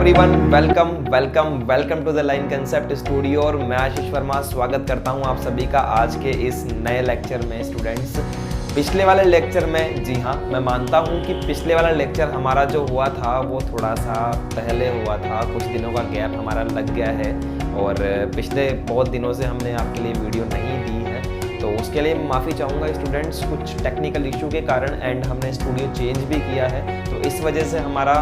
Everyone, welcome welcome welcome to the line concept studio. और मैं आशीष वर्मा स्वागत करता हूं आप सभी का आज के इस नए लेक्चर में। स्टूडेंट्स, पिछले वाले लेक्चर में, जी हाँ, मैं मानता हूं कि पिछले वाला लेक्चर हमारा जो हुआ था वो थोड़ा सा पहले हुआ था, कुछ दिनों का गैप हमारा लग गया है और पिछले बहुत दिनों से हमने आपके लिए वीडियो नहीं दी है, तो उसके लिए माफ़ी चाहूँगा स्टूडेंट्स। कुछ टेक्निकल इशू के कारण एंड हमने स्टूडियो चेंज भी किया है, तो इस वजह से हमारा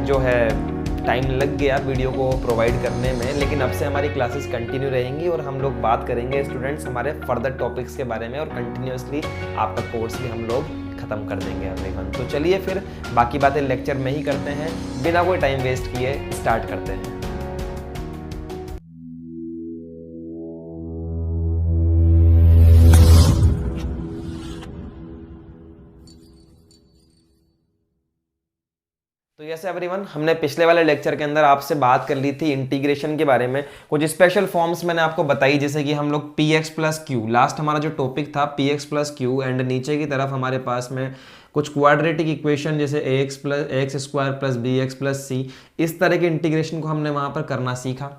जो है टाइम लग गया वीडियो को प्रोवाइड करने में। लेकिन अब से हमारी क्लासेस कंटिन्यू रहेंगी और हम लोग बात करेंगे स्टूडेंट्स हमारे फर्दर टॉपिक्स के बारे में और कंटिन्यूसली आपका कोर्स भी हम लोग ख़त्म कर देंगे एवरीवन। तो चलिए फिर बाकी बातें लेक्चर में ही करते हैं, बिना कोई टाइम वेस्ट किए स्टार्ट करते हैं। तो यस एवरीवन, हमने पिछले वाले लेक्चर के अंदर आपसे बात कर ली थी इंटीग्रेशन के बारे में। कुछ स्पेशल फॉर्म्स मैंने आपको बताई, जैसे कि हम लोग px प्लस क्यू, लास्ट हमारा जो टॉपिक था px प्लस क्यू, एंड नीचे की तरफ हमारे पास में कुछ क्वाड्रेटिक इक्वेशन जैसे x square plus b x plus c, इस तरह के इंटीग्रेशन को हमने वहाँ पर करना सीखा।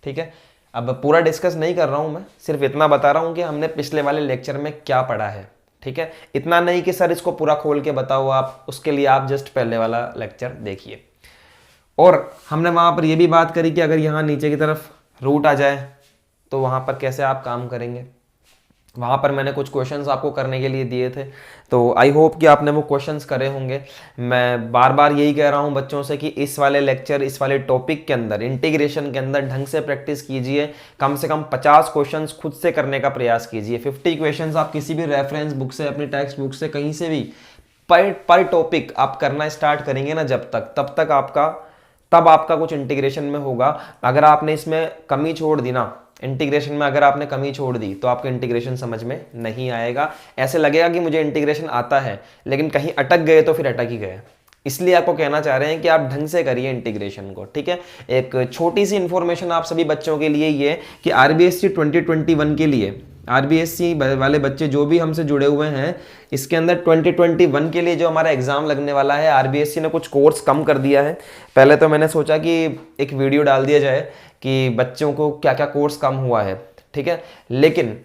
ठीक है, अब पूरा डिस्कस नहीं कर रहा हूँ मैं, सिर्फ इतना बता रहा हूँ कि हमने पिछले वाले लेक्चर में क्या पढ़ा है। ठीक है, इतना नहीं कि सर इसको पूरा खोल के बताओ आप, उसके लिए आप जस्ट पहले वाला लेक्चर देखिए। और हमने वहां पर ये भी बात करी कि अगर यहाँ नीचे की तरफ रूट आ जाए तो वहां पर कैसे आप काम करेंगे। वहाँ पर मैंने कुछ क्वेश्चंस आपको करने के लिए दिए थे, तो आई होप कि आपने वो क्वेश्चंस करे होंगे। मैं बार बार यही कह रहा हूँ बच्चों से कि इस वाले लेक्चर, इस वाले टॉपिक के अंदर, इंटीग्रेशन के अंदर ढंग से प्रैक्टिस कीजिए। कम से कम 50 क्वेश्चंस खुद से करने का प्रयास कीजिए। 50 क्वेश्चंस आप किसी भी रेफरेंस बुक से, अपनी टेक्स्ट बुक से, कहीं से भी पर टॉपिक आप करना स्टार्ट करेंगे ना, तब आपका कुछ इंटीग्रेशन में होगा। अगर आपने इसमें कमी छोड़ दी ना, इंटीग्रेशन में अगर आपने कमी छोड़ दी तो आपको इंटीग्रेशन समझ में नहीं आएगा। ऐसे लगेगा कि मुझे इंटीग्रेशन आता है, लेकिन कहीं अटक गए तो फिर अटक ही गए। इसलिए आपको कहना चाह रहे हैं कि आप ढंग से करिए इंटीग्रेशन को। ठीक है, एक छोटी सी इंफॉर्मेशन आप सभी बच्चों के लिए ये कि आरबीएससी 2021 के लिए, आरबीएससी वाले बच्चे जो भी हमसे जुड़े हुए हैं, इसके अंदर 2021 के लिए जो हमारा एग्जाम लगने वाला है, आरबीएससी ने कुछ कोर्स कम कर दिया है। पहले तो मैंने सोचा कि एक वीडियो डाल दिया जाए कि बच्चों को क्या क्या कोर्स कम हुआ है। ठीक है, लेकिन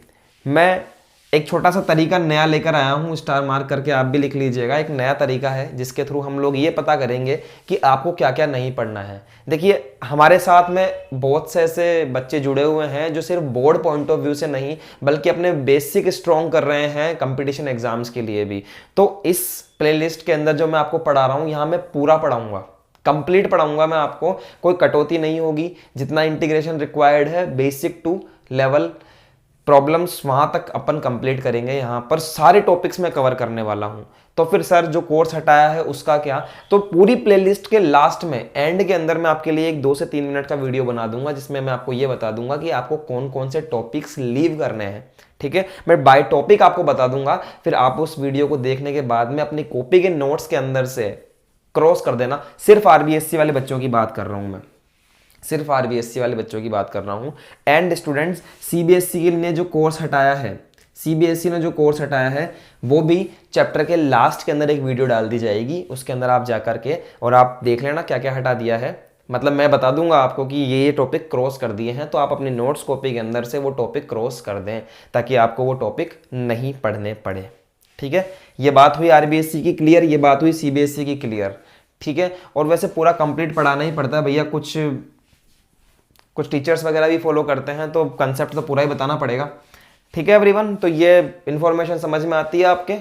मैं एक छोटा सा तरीका नया लेकर आया हूँ, स्टार मार्क करके आप भी लिख लीजिएगा। एक नया तरीका है जिसके थ्रू हम लोग ये पता करेंगे कि आपको क्या क्या नहीं पढ़ना है। देखिए, हमारे साथ में बहुत से ऐसे बच्चे जुड़े हुए हैं जो सिर्फ बोर्ड पॉइंट ऑफ व्यू से नहीं, बल्कि अपने बेसिक स्ट्रॉन्ग कर रहे हैं कंपटीशन एग्जाम्स के लिए भी। तो इस प्लेलिस्ट के अंदर जो मैं आपको पढ़ा रहा हूँ, यहाँ मैं पूरा पढ़ाऊंगा, कंप्लीट पढ़ाऊंगा मैं आपको, कोई कटौती नहीं होगी। जितना इंटीग्रेशन रिक्वायर्ड है, बेसिक टू लेवल प्रॉब्लम्स, वहां तक अपन कंप्लीट करेंगे। यहाँ पर सारे टॉपिक्स में कवर करने वाला हूं। तो फिर सर जो कोर्स हटाया है उसका क्या? तो पूरी प्लेलिस्ट के लास्ट में, एंड के अंदर मैं आपके लिए एक 2 से 3 मिनट का वीडियो बना दूंगा, जिसमें मैं आपको ये बता दूंगा कि आपको कौन कौन से टॉपिक्स लीव करने हैं। ठीक है, मैं बाय टॉपिक आपको बता दूंगा, फिर आप उस वीडियो को देखने के बाद में अपनी कॉपी के नोट्स के अंदर से क्रॉस कर देना। सिर्फ आरबीएससी वाले बच्चों की बात कर रहा हूं मैं, सिर्फ आरबीएससी वाले बच्चों की बात कर रहा हूं। एंड स्टूडेंट्स, सीबीएसई ने जो कोर्स हटाया है, सीबीएसई ने जो कोर्स हटाया है, वो भी चैप्टर के लास्ट के अंदर एक वीडियो डाल दी जाएगी। उसके अंदर आप जाकर के और आप देख लेना क्या क्या हटा दिया है। मतलब मैं बता दूंगा आपको कि ये टॉपिक क्रॉस कर दिए हैं, तो आप अपनी नोट्स कॉपी के अंदर से वो टॉपिक क्रॉस कर दें, ताकि आपको वो टॉपिक नहीं पढ़ने पड़े। ठीक है, ये बात हुई आरबीएसई की क्लियर, ये बात हुई सीबीएसई की क्लियर। ठीक है, और वैसे पूरा कंप्लीट पढ़ाना ही पड़ता है भैया, कुछ टीचर्स वगैरह भी फॉलो करते हैं, तो कंसेप्ट तो पूरा ही बताना पड़ेगा। ठीक है एवरीवन, तो ये इन्फॉर्मेशन समझ में आती है आपके,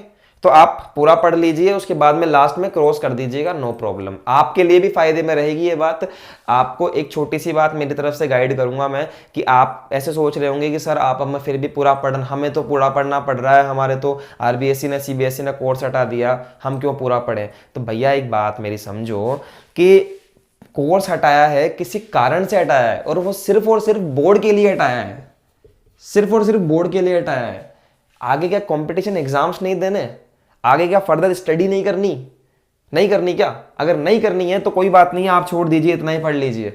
तो आप पूरा पढ़ लीजिए, उसके बाद में लास्ट में क्रॉस कर दीजिएगा, नो प्रॉब्लम। आपके लिए भी फायदे में रहेगी ये बात। आपको एक छोटी सी बात मेरी तरफ से गाइड करूंगा मैं, कि आप ऐसे सोच रहे होंगे कि सर आप हमें फिर भी पूरा पढ़ना, हमें तो पूरा पढ़ना पड़ रहा है, हमारे तो आरबीएससी ने, सीबीएसई ने कोर्स हटा दिया, हम क्यों पूरा पढ़ें? तो भैया एक बात मेरी समझो कि कोर्स हटाया है, किसी कारण से हटाया है, और वो सिर्फ और सिर्फ बोर्ड के लिए हटाया है, सिर्फ और सिर्फ बोर्ड के लिए हटाया है। आगे क्या कंपटीशन एग्जाम्स नहीं देने? आगे क्या फर्दर स्टडी नहीं करनी क्या? अगर नहीं करनी है तो कोई बात नहीं है, आप छोड़ दीजिए, इतना ही पढ़ लीजिए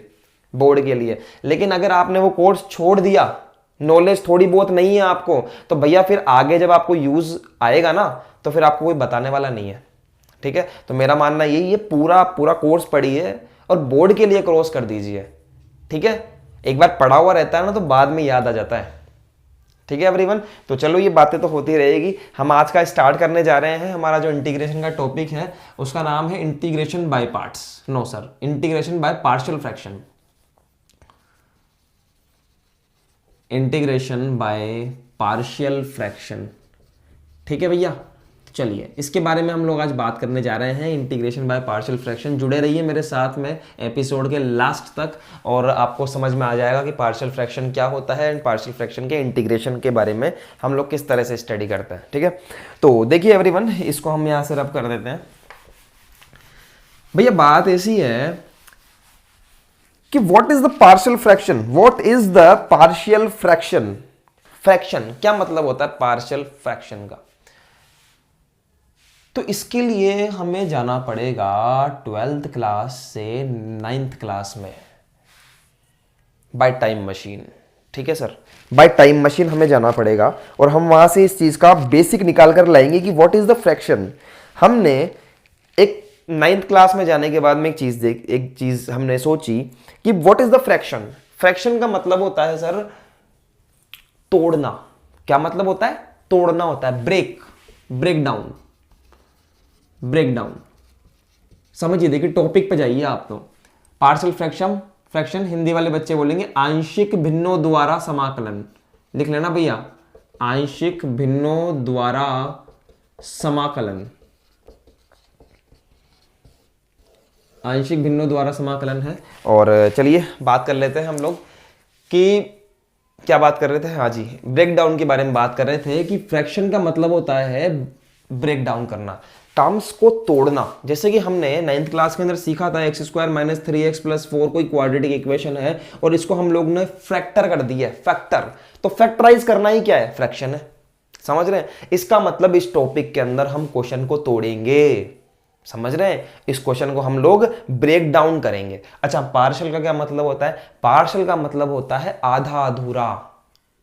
बोर्ड के लिए। लेकिन अगर आपने वो कोर्स छोड़ दिया, नॉलेज थोड़ी बहुत नहीं है आपको, तो भैया फिर आगे जब आपको यूज आएगा ना, तो फिर आपको कोई बताने वाला नहीं है। ठीक है, तो मेरा मानना यही है, पूरा कोर्स पढ़िए और बोर्ड के लिए क्रॉस कर दीजिए। ठीक है, एक बार पढ़ा हुआ रहता है ना तो बाद में याद आ जाता है। ठीक है एवरीवन, तो चलो ये बातें तो होती रहेगी। हम आज का स्टार्ट करने जा रहे हैं। हमारा जो इंटीग्रेशन का टॉपिक है उसका नाम है integration by parts. No sir, integration by partial fraction. Integration by partial fraction. ठीक है भैया, चलिए इसके बारे में हम लोग आज बात करने जा रहे हैं, इंटीग्रेशन बाय पार्शियल फ्रैक्शन। जुड़े रहिए मेरे साथ में एपिसोड के लास्ट तक और आपको समझ में आ जाएगा कि पार्शियल फ्रैक्शन क्या होता है एंड पार्शियल फ्रैक्शन के इंटीग्रेशन के बारे में हम लोग किस तरह से स्टडी करते हैं। ठीक है, तो देखिए एवरीवन, इसको हम यहाँ से रब कर देते हैं। भैया बात ऐसी है कि what is the partial fraction, what is the partial fraction. Fraction क्या मतलब होता है पार्शियल फ्रैक्शन का, तो इसके लिए हमें जाना पड़ेगा 12th क्लास से 9th क्लास में बाय टाइम मशीन। ठीक है सर, बाय टाइम मशीन हमें जाना पड़ेगा और हम वहां से इस चीज का बेसिक निकाल कर लाएंगे कि व्हाट इज द फ्रैक्शन। हमने एक 9th क्लास में जाने के बाद में एक चीज हमने सोची कि what is the fraction. Fraction का मतलब होता है सर तोड़ना। क्या मतलब होता है? तोड़ना होता है, ब्रेक डाउन। समझिए, देखिए टॉपिक पे जाइए आप। तो पार्शियल फ्रैक्शन हिंदी वाले बच्चे बोलेंगे आंशिक भिन्नों द्वारा समाकलन। लिख लेना भैया, आंशिक भिन्नों द्वारा समाकलन। आंशिक भिन्नों द्वारा समाकलन है। और चलिए बात कर लेते हैं हम लोग कि क्या बात कर रहे थे। हाँ जी, ब्रेक डाउन के बारे में बात कर रहे थे कि फ्रैक्शन का मतलब होता है ब्रेक डाउन करना, टर्म्स को तोड़ना। जैसे कि हमने 9th क्लास के अंदर सीखा था x² - 3x + 4 कोई क्वाड्रेटिक इक्वेशन है और इसको हम लोग ने फैक्टर कर दिया है, फैक्टर। तो फैक्टराइज करना ही क्या है? फ्रैक्शन है। समझ रहे हैं? इसका मतलब इस टॉपिक के अंदर हम क्वेश्चन को तोड़ेंगे। समझ रहे हैं? इस क्वेश्चन को हम लोग ब्रेक डाउन करेंगे। अच्छा, पार्शियल का क्या मतलब होता है? पार्शियल का मतलब होता है आधा अधूरा।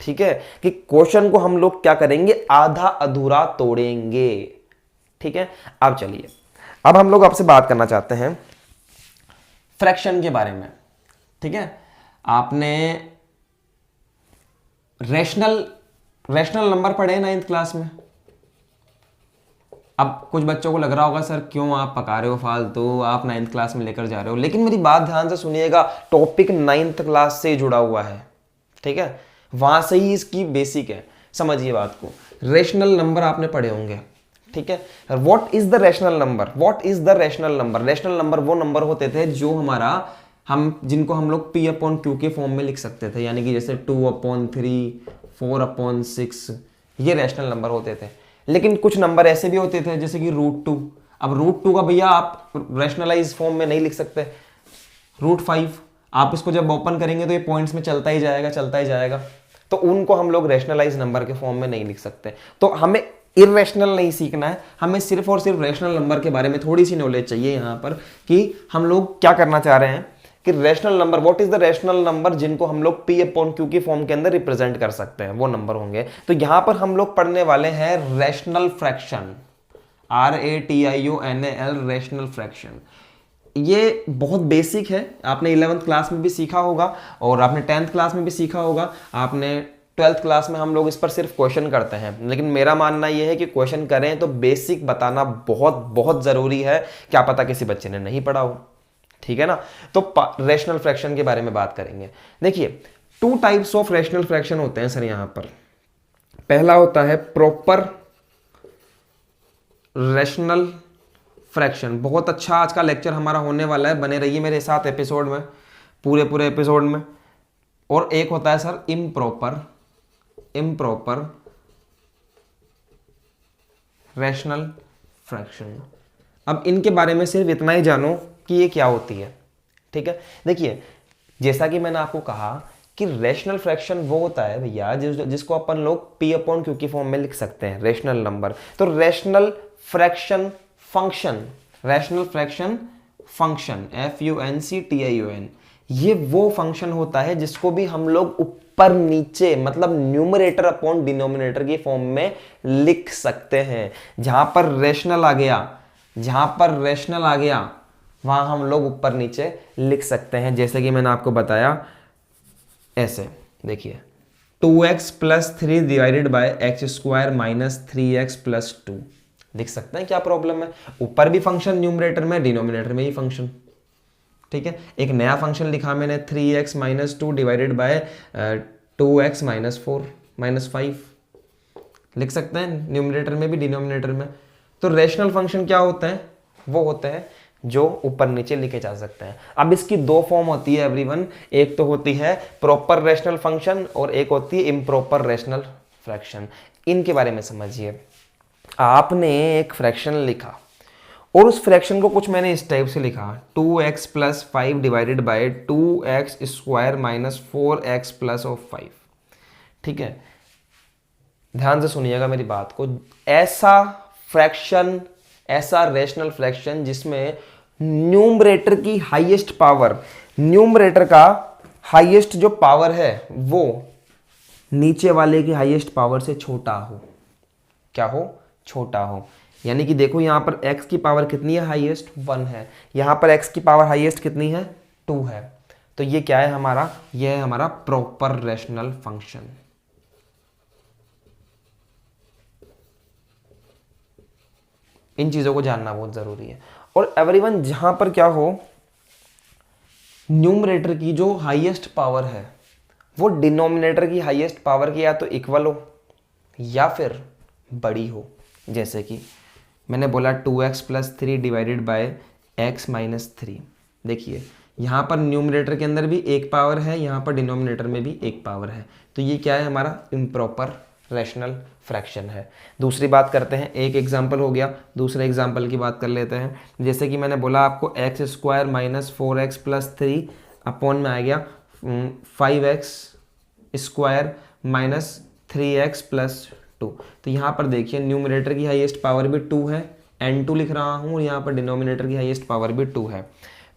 ठीक है, कि क्वेश्चन को हम लोग क्या करेंगे? आधा अधूरा तोड़ेंगे। ठीक है, अब चलिए, अब हम लोग आपसे बात करना चाहते हैं फ्रैक्शन के बारे में। ठीक है, आपने रैशनल नंबर पढ़े 9th क्लास में। अब कुछ बच्चों को लग रहा होगा सर क्यों आप पका रहे हो फालतू, आप 9th क्लास में लेकर जा रहे हो। लेकिन मेरी बात ध्यान से सुनिएगा, टॉपिक 9th क्लास से जुड़ा हुआ है। ठीक है, वहां से ही इसकी बेसिक है। समझिए बात को। रैशनल नंबर आपने पढ़े होंगे। ठीक है, what is the rational number? What is the rational number? Rational number वो नंबर होते थे जो जिनको हम लोग P/Q के फॉर्म में लिख सकते थे, यानी कि जैसे 2/3, 4/6, ये रैशनल नंबर होते थे। लेकिन कुछ नंबर ऐसे भी होते थे जैसे कि √2। अब √2 का भैया आप रैशनलाइज फॉर्म में नहीं लिख सकते। √5 आप इसको जब ओपन करेंगे तो ये पॉइंट्स में चलता ही जाएगा, तो उनको हम लोग रैशनलाइज नंबर के फॉर्म में नहीं लिख सकते। तो हमें इररेशनल नहीं सीखना है, हमें सिर्फ और सिर्फ रैशनल नंबर के बारे में थोड़ी सी नॉलेज चाहिए यहाँ पर, कि हम लोग क्या करना चाह रहे हैं कि rational number, what is the rational number जिनको हम लोग P/Q के फॉर्म के अंदर रिप्रेजेंट कर सकते हैं, वो नंबर होंगे। तो यहां पर हम लोग पढ़ने वाले हैं rational fraction, RATIONAL, rational fraction. ये बहुत बेसिक है, आपने 11th क्लास में भी सीखा होगा और आपने 10th क्लास में भी सीखा होगा, आपने 12th क्लास में हम लोग इस पर सिर्फ क्वेश्चन करते हैं। लेकिन मेरा मानना यह है कि क्वेश्चन करें तो बेसिक बताना बहुत बहुत जरूरी है, क्या पता किसी बच्चे ने नहीं पढ़ा हो। ठीक है ना, तो रैशनल फ्रैक्शन के बारे में बात करेंगे। देखिए 2 टाइप्स ऑफ रैशनल फ्रैक्शन होते हैं सर यहां पर। पहला होता है प्रॉपर रैशनल फ्रैक्शन। बहुत अच्छा आज का लेक्चर हमारा होने वाला है, बने रहिए मेरे साथ एपिसोड में, पूरे एपिसोड में। और एक होता है सर इम्प्रॉपर रैशनल फ्रैक्शन। अब इनके बारे में सिर्फ इतना ही जानो कि ये क्या होती है। ठीक है, देखिए जैसा कि मैंने आपको कहा कि रैशनल फ्रैक्शन वो होता है भैया जिसको अपन लोग P/Q के फॉर्म में लिख सकते हैं, रैशनल नंबर। तो रैशनल फ्रैक्शन फंक्शन, FUNCTION, ये वो फंक्शन होता है जिसको भी हम लोग ऊपर नीचे मतलब न्यूमरेटर अपॉन डिनोमिनेटर के फॉर्म में लिख सकते हैं। जहां पर रैशनल आ गया वहां हम लोग ऊपर नीचे लिख सकते हैं, जैसे कि मैंने आपको बताया ऐसे। देखिए 2x plus 3 divided by x square minus 3x plus 2 लिख सकते हैं। क्या प्रॉब्लम है, ऊपर भी फंक्शन न्यूमरेटर में, डिनोमिनेटर में ही फंक्शन। ठीक है, एक नया फंक्शन लिखा मैंने 3x minus 2 divided by 2x minus 4 minus 5 लिख सकते हैं, न्यूमरेटर में भी डिनोमिनेटर में। तो रेशनल फंक्शन क्या होते हैं, वो होते हैं जो ऊपर नीचे लिखे जा सकते हैं। अब इसकी दो फॉर्म होती है एवरीवन, एक तो होती है प्रॉपर रेशनल फंक्शन और एक होती है इम्प्रॉपर रेशनल फ्रैक्शन। इनके बारे में समझिए। आपने एक फ्रैक्शन लिखा और उस फ्रैक्शन को कुछ मैंने इस टाइप से लिखा 2x plus 5 divided by 2x square minus 4x plus of 5। ठीक है, ध्यान से सुनिएगा मेरी बात को। ऐसा फ्रैक्शन, ऐसा रेशनल फ्रैक्शन जिसमें न्यूमरेटर की हाईएस्ट पावर, न्यूमरेटर का हाईएस्ट जो पावर है वो नीचे वाले की हाईएस्ट पावर से छोटा हो। क्या हो, छोटा हो। यानी कि देखो यहां पर x की पावर कितनी है, हाईएस्ट 1 है, यहां पर x की पावर हाईएस्ट कितनी है, 2 है। तो ये क्या है हमारा, ये है हमारा प्रॉपर रेशनल फंक्शन। इन चीजों को जानना बहुत जरूरी है। और एवरीवन जहां पर क्या हो, न्यूमरेटर की जो हाईएस्ट पावर है वो डिनोमिनेटर की हाईएस्ट पावर के या तो इक्वल हो या फिर बड़ी हो। जैसे कि मैंने बोला 2x plus 3 divided by x minus 3। देखिए यहाँ पर न्यूमरेटर के अंदर भी एक पावर है, यहाँ पर डिनोमिनेटर में भी एक पावर है। तो ये क्या है, हमारा इम्प्रॉपर रेशनल फ्रैक्शन है। दूसरी बात करते हैं, एक एग्जाम्पल हो गया, दूसरे एग्जाम्पल की बात कर लेते हैं। जैसे कि मैंने बोला आपको x square minus 4x plus 3 upon में आ गया 5x square minus 3x plus 2। तो यहाँ पर देखिए न्यूमरेटर की हाईएस्ट पावर भी 2 है, n2 लिख रहा हूँ, और यहाँ पर डिनोमिनेटर की हाईएस्ट पावर भी 2 है।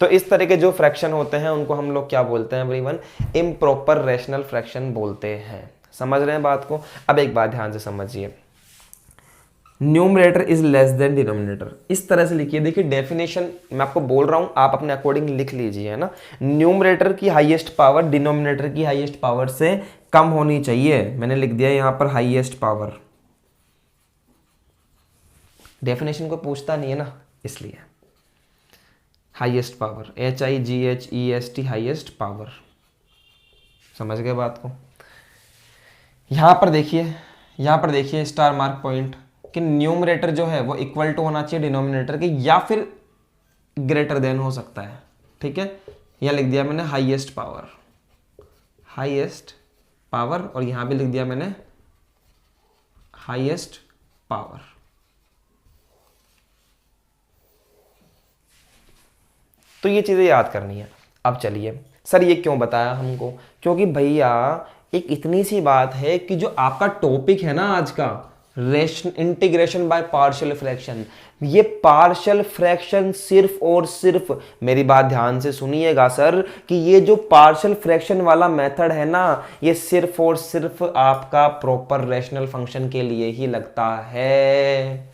तो इस तरह के जो फ्रैक्शन होते हैं उनको हम लोग क्या बोलते हैं एवरीवन, इम्प्रॉपर रेशनल फ्रैक्शन बोलते हैं। समझ रहे हैं बात को। अब एक बात ध्यान से समझिए, numerator is less than denominator, इस तरह से लिखिए। देखिए डेफिनेशन मैं आपको बोल रहा हूं, आप अपने अकॉर्डिंग लिख लीजिए, है ना। न्यूमरेटर की हाईएस्ट पावर डिनोमिनेटर की हाईएस्ट पावर से कम होनी चाहिए। मैंने लिख दिया यहां पर हाईएस्ट पावर। डेफिनेशन को पूछता नहीं है ना, इसलिए highest power, HIGHEST highest power. समझ गए बात को। यहां पर देखिए, यहां पर देखिए स्टार मार्क पॉइंट कि न्यूमरेटर जो है वो इक्वल टू होना चाहिए डिनोमिनेटर के या फिर ग्रेटर देन हो सकता है। ठीक है, यहां लिख दिया मैंने हाईएस्ट पावर, हाईएस्ट पावर, और यहां भी लिख दिया मैंने हाईएस्ट पावर। तो ये चीजें याद करनी है। अब चलिए, सर ये क्यों बताया हमको, क्योंकि भैया एक इतनी सी बात है कि जो आपका टॉपिक है ना आज का, इंटीग्रेशन बाय पार्शियल फ्रैक्शन, ये पार्शियल फ्रैक्शन सिर्फ और सिर्फ, मेरी बात ध्यान से सुनिएगा सर, कि ये जो पार्शियल फ्रैक्शन वाला मेथड है ना, ये सिर्फ और सिर्फ आपका प्रॉपर रैशनल फंक्शन के लिए ही लगता है।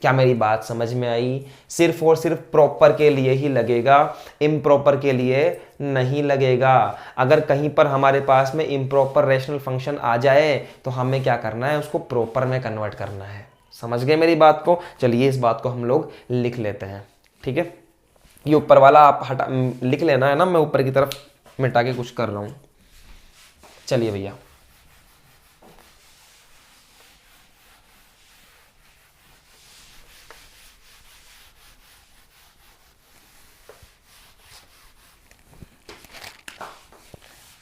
क्या मेरी बात समझ में आई? सिर्फ और सिर्फ प्रॉपर के लिए ही लगेगा, इम्प्रॉपर के लिए नहीं लगेगा। अगर कहीं पर हमारे पास में इम्प्रॉपर रैशनल फंक्शन आ जाए तो हमें क्या करना है, उसको प्रॉपर में कन्वर्ट करना है। समझ गए मेरी बात को? चलिए इस बात को हम लोग लिख लेते हैं। ठीक है, ये ऊपर वाला आप हटा लिख लेना है ना, मैं ऊपर की तरफ मिटा के कुछ कर रहा हूं। चलिए भैया,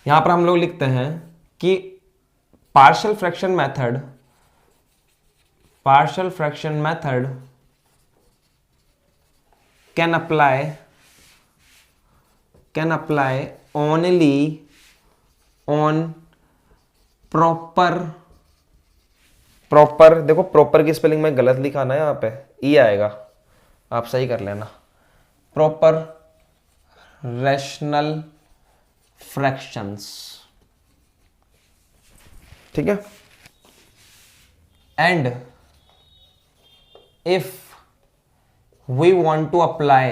यहां पर हम लोग लिखते हैं कि partial fraction method, partial fraction method can apply only on proper, proper देखो प्रॉपर की स्पेलिंग में गलत लिखा ना, यहां पे ई आएगा, आप सही कर लेना। प्रॉपर रैशनल फ्रैक्शंस, ठीक है। And if we want to apply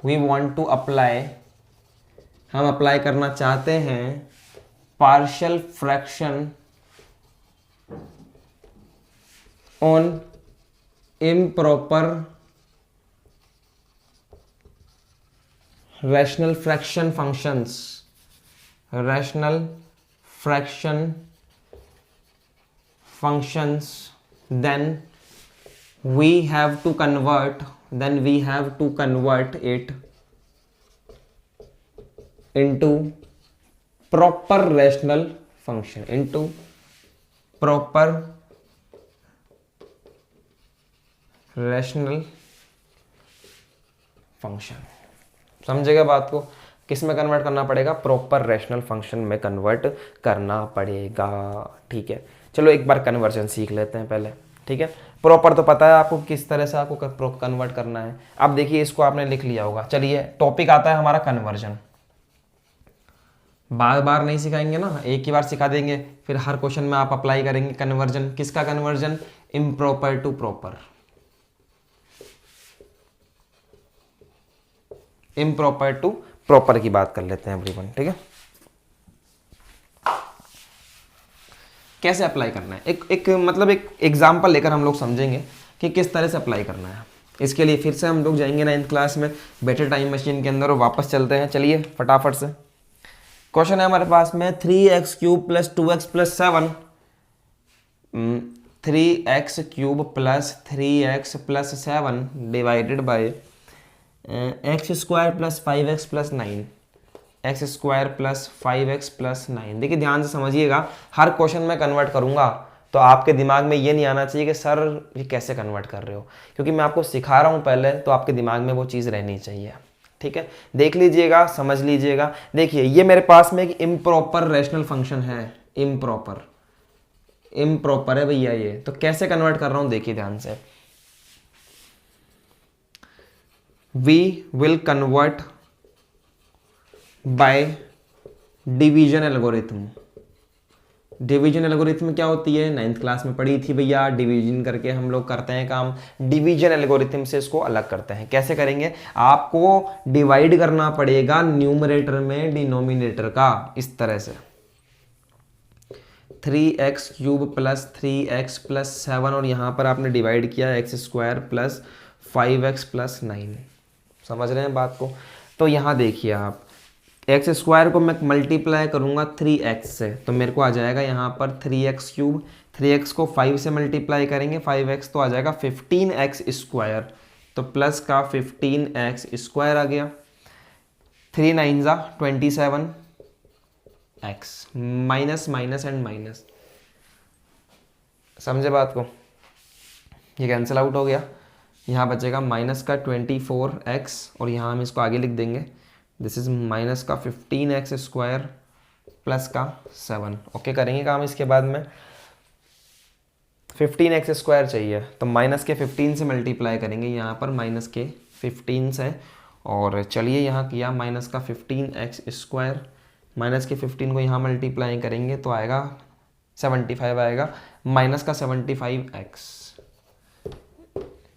we want to apply, हम अप्लाई करना चाहते हैं partial fraction on improper rational fraction functions, rational fraction functions, then we have to convert it into proper rational function, into proper rational function। समझेगा बात को? किस में convert करना पड़ेगा? प्रॉपर रैशनल फंक्शन में कन्वर्ट करना पड़ेगा। ठीक है, चलो एक बार कन्वर्जन सीख लेते हैं पहले। ठीक है, प्रॉपर तो पता है आपको किस तरह से आपको कन्वर्ट करना है। अब देखिए इसको आपने लिख लिया होगा। चलिए टॉपिक आता है हमारा कन्वर्जन। बार बार नहीं सिखाएंगे ना, एक ही बार सिखा देंगे, फिर हर क्वेश्चन में आप अप्लाई करेंगे कन्वर्जन। किसका conversion? Improper to proper, improper to proper की बात कर लेते हैं एवरीवन। ठीक है, कैसे अप्लाई करना है, एक मतलब एक एग्जाम्पल लेकर हम लोग समझेंगे कि किस तरह से अप्लाई करना है। इसके लिए फिर से हम लोग जाएंगे 9th क्लास में बेटर टाइम मशीन के अंदर और वापस चलते हैं। चलिए फटाफट से क्वेश्चन है हमारे पास में 3x cube plus 2x plus 7, 3x cube plus 3x plus 7 divided by x square plus 5x plus 9, x square plus 5x plus 9। देखिए ध्यान से समझिएगा, हर क्वेश्चन में कन्वर्ट करूंगा तो आपके दिमाग में ये नहीं आना चाहिए कि सर ये कैसे कन्वर्ट कर रहे हो, क्योंकि मैं आपको सिखा रहा हूँ पहले, तो आपके दिमाग में वो चीज़ रहनी चाहिए। ठीक है, देख लीजिएगा, समझ लीजिएगा। देखिए ये मेरे पास में एक इम्प्रॉपर रैशनल फंक्शन है, इम्प्रॉपर है भैया ये, तो कैसे कन्वर्ट कर रहा हूँ देखिए ध्यान से। We will convert by division algorithm. Division algorithm क्या होती है? 9th क्लास में पढ़ी थी भैया। डिवीजन करके हम लोग करते हैं काम, डिवीजन एल्गोरिथम से इसको अलग करते हैं। कैसे करेंगे? आपको डिवाइड करना पड़ेगा न्यूमरेटर में डिनोमिनेटर का, इस तरह से 3x cube plus 3x plus 7 और यहाँ पर आपने डिवाइड किया x square plus 5x plus 9। समझ रहे हैं बात को? तो यहाँ देखिए आप, एक्स स्क्वायर को मैं मल्टीप्लाई करूँगा 3x से, तो मेरे को आ जाएगा यहाँ पर 3x क्यूब, 3x को 5 से मल्टीप्लाई करेंगे 5x, तो आ जाएगा 15x स्क्वायर, तो प्लस का 15x स्क्वायर आ गया। 3 9 जा 27x, minus minus and minus. समझे बात को? ये कैंसिल आउट हो गया, यहाँ बचेगा माइनस का 24x और यहाँ हम इसको आगे लिख देंगे, दिस इज माइनस का 15x स्क्वायर प्लस का 7। ओके करेंगे काम। इसके बाद में 15x स्क्वायर चाहिए, तो माइनस के 15 से मल्टीप्लाई करेंगे, यहाँ पर माइनस के 15 से, और चलिए यहाँ किया माइनस का 15x स्क्वायर, माइनस के 15 को यहाँ मल्टीप्लाई करेंगे तो आएगा 75 आएगा, माइनस का 75x,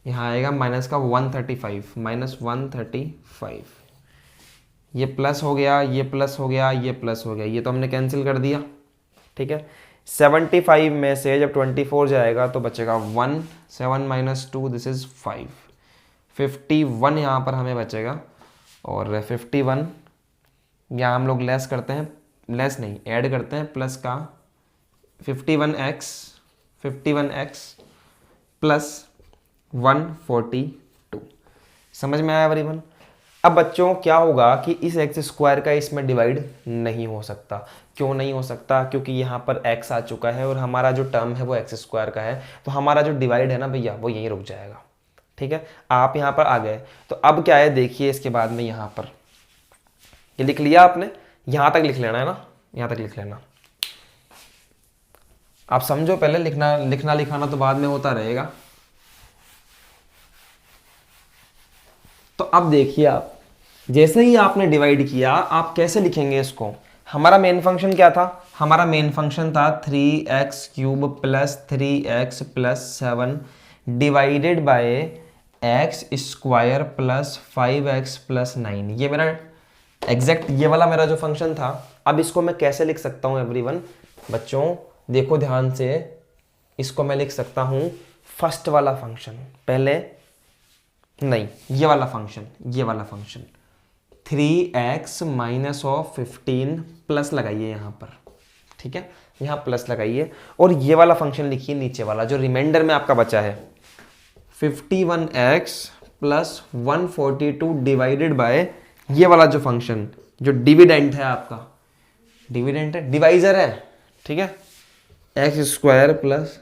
यहाँ आएगा माइनस का 135, माइनस 135। ये प्लस हो गया, ये प्लस हो गया, ये प्लस हो गया, ये तो हमने कैंसिल कर दिया। ठीक है, 75 में से जब 24 जाएगा तो बचेगा 1, 7 माइनस 2 दिस इज 5, 51 यहाँ पर हमें बचेगा, और 51 यहाँ हम लोग लेस करते हैं, लेस नहीं ऐड करते हैं, प्लस का 51x प्लस 142। समझ में आया एवरीवन? अब बच्चों क्या होगा कि इस एक्स स्क्वायर का इसमें डिवाइड नहीं हो सकता। क्यों नहीं हो सकता? क्योंकि यहाँ पर x आ चुका है और हमारा जो टर्म है वो एक्स स्क्वायर का है, तो हमारा जो डिवाइड है ना भैया वो यहीं रुक जाएगा। ठीक है, आप यहाँ पर आ गए, तो अब क्या है देखिए, इसके बाद में यहाँ पर ये लिख लिया आपने, यहाँ तक लिख लेना है ना, यहाँ तक लिख लेना। आप समझो पहले, लिखना लिखाना तो बाद में होता रहेगा। तो अब देखिए आप, जैसे ही आपने डिवाइड किया, आप कैसे लिखेंगे इसको? हमारा मेन फंक्शन क्या था? हमारा मेन फंक्शन था 3x cube plus 3x plus 7 divided by x square plus 5x plus 9, ये मेरा एग्जैक्ट ये वाला मेरा जो फंक्शन था। अब इसको मैं कैसे लिख सकता हूँ एवरीवन, बच्चों देखो ध्यान से, इसको मैं लिख सकता हूँ फर्स्ट वाला फंक्शन, पहले नहीं ये वाला function 3x minus of 15 plus लगाइए यहाँ पर, ठीक है, यहाँ प्लस लगाइए, और ये वाला फंक्शन लिखिए नीचे वाला जो रिमाइंडर में आपका बचा है 51x प्लस 142 डिवाइडेड बाय ये वाला जो फंक्शन जो डिविडेंट है आपका, डिविडेंट है, डिवाइजर है, ठीक है, एक्स स्क्वायर प्लस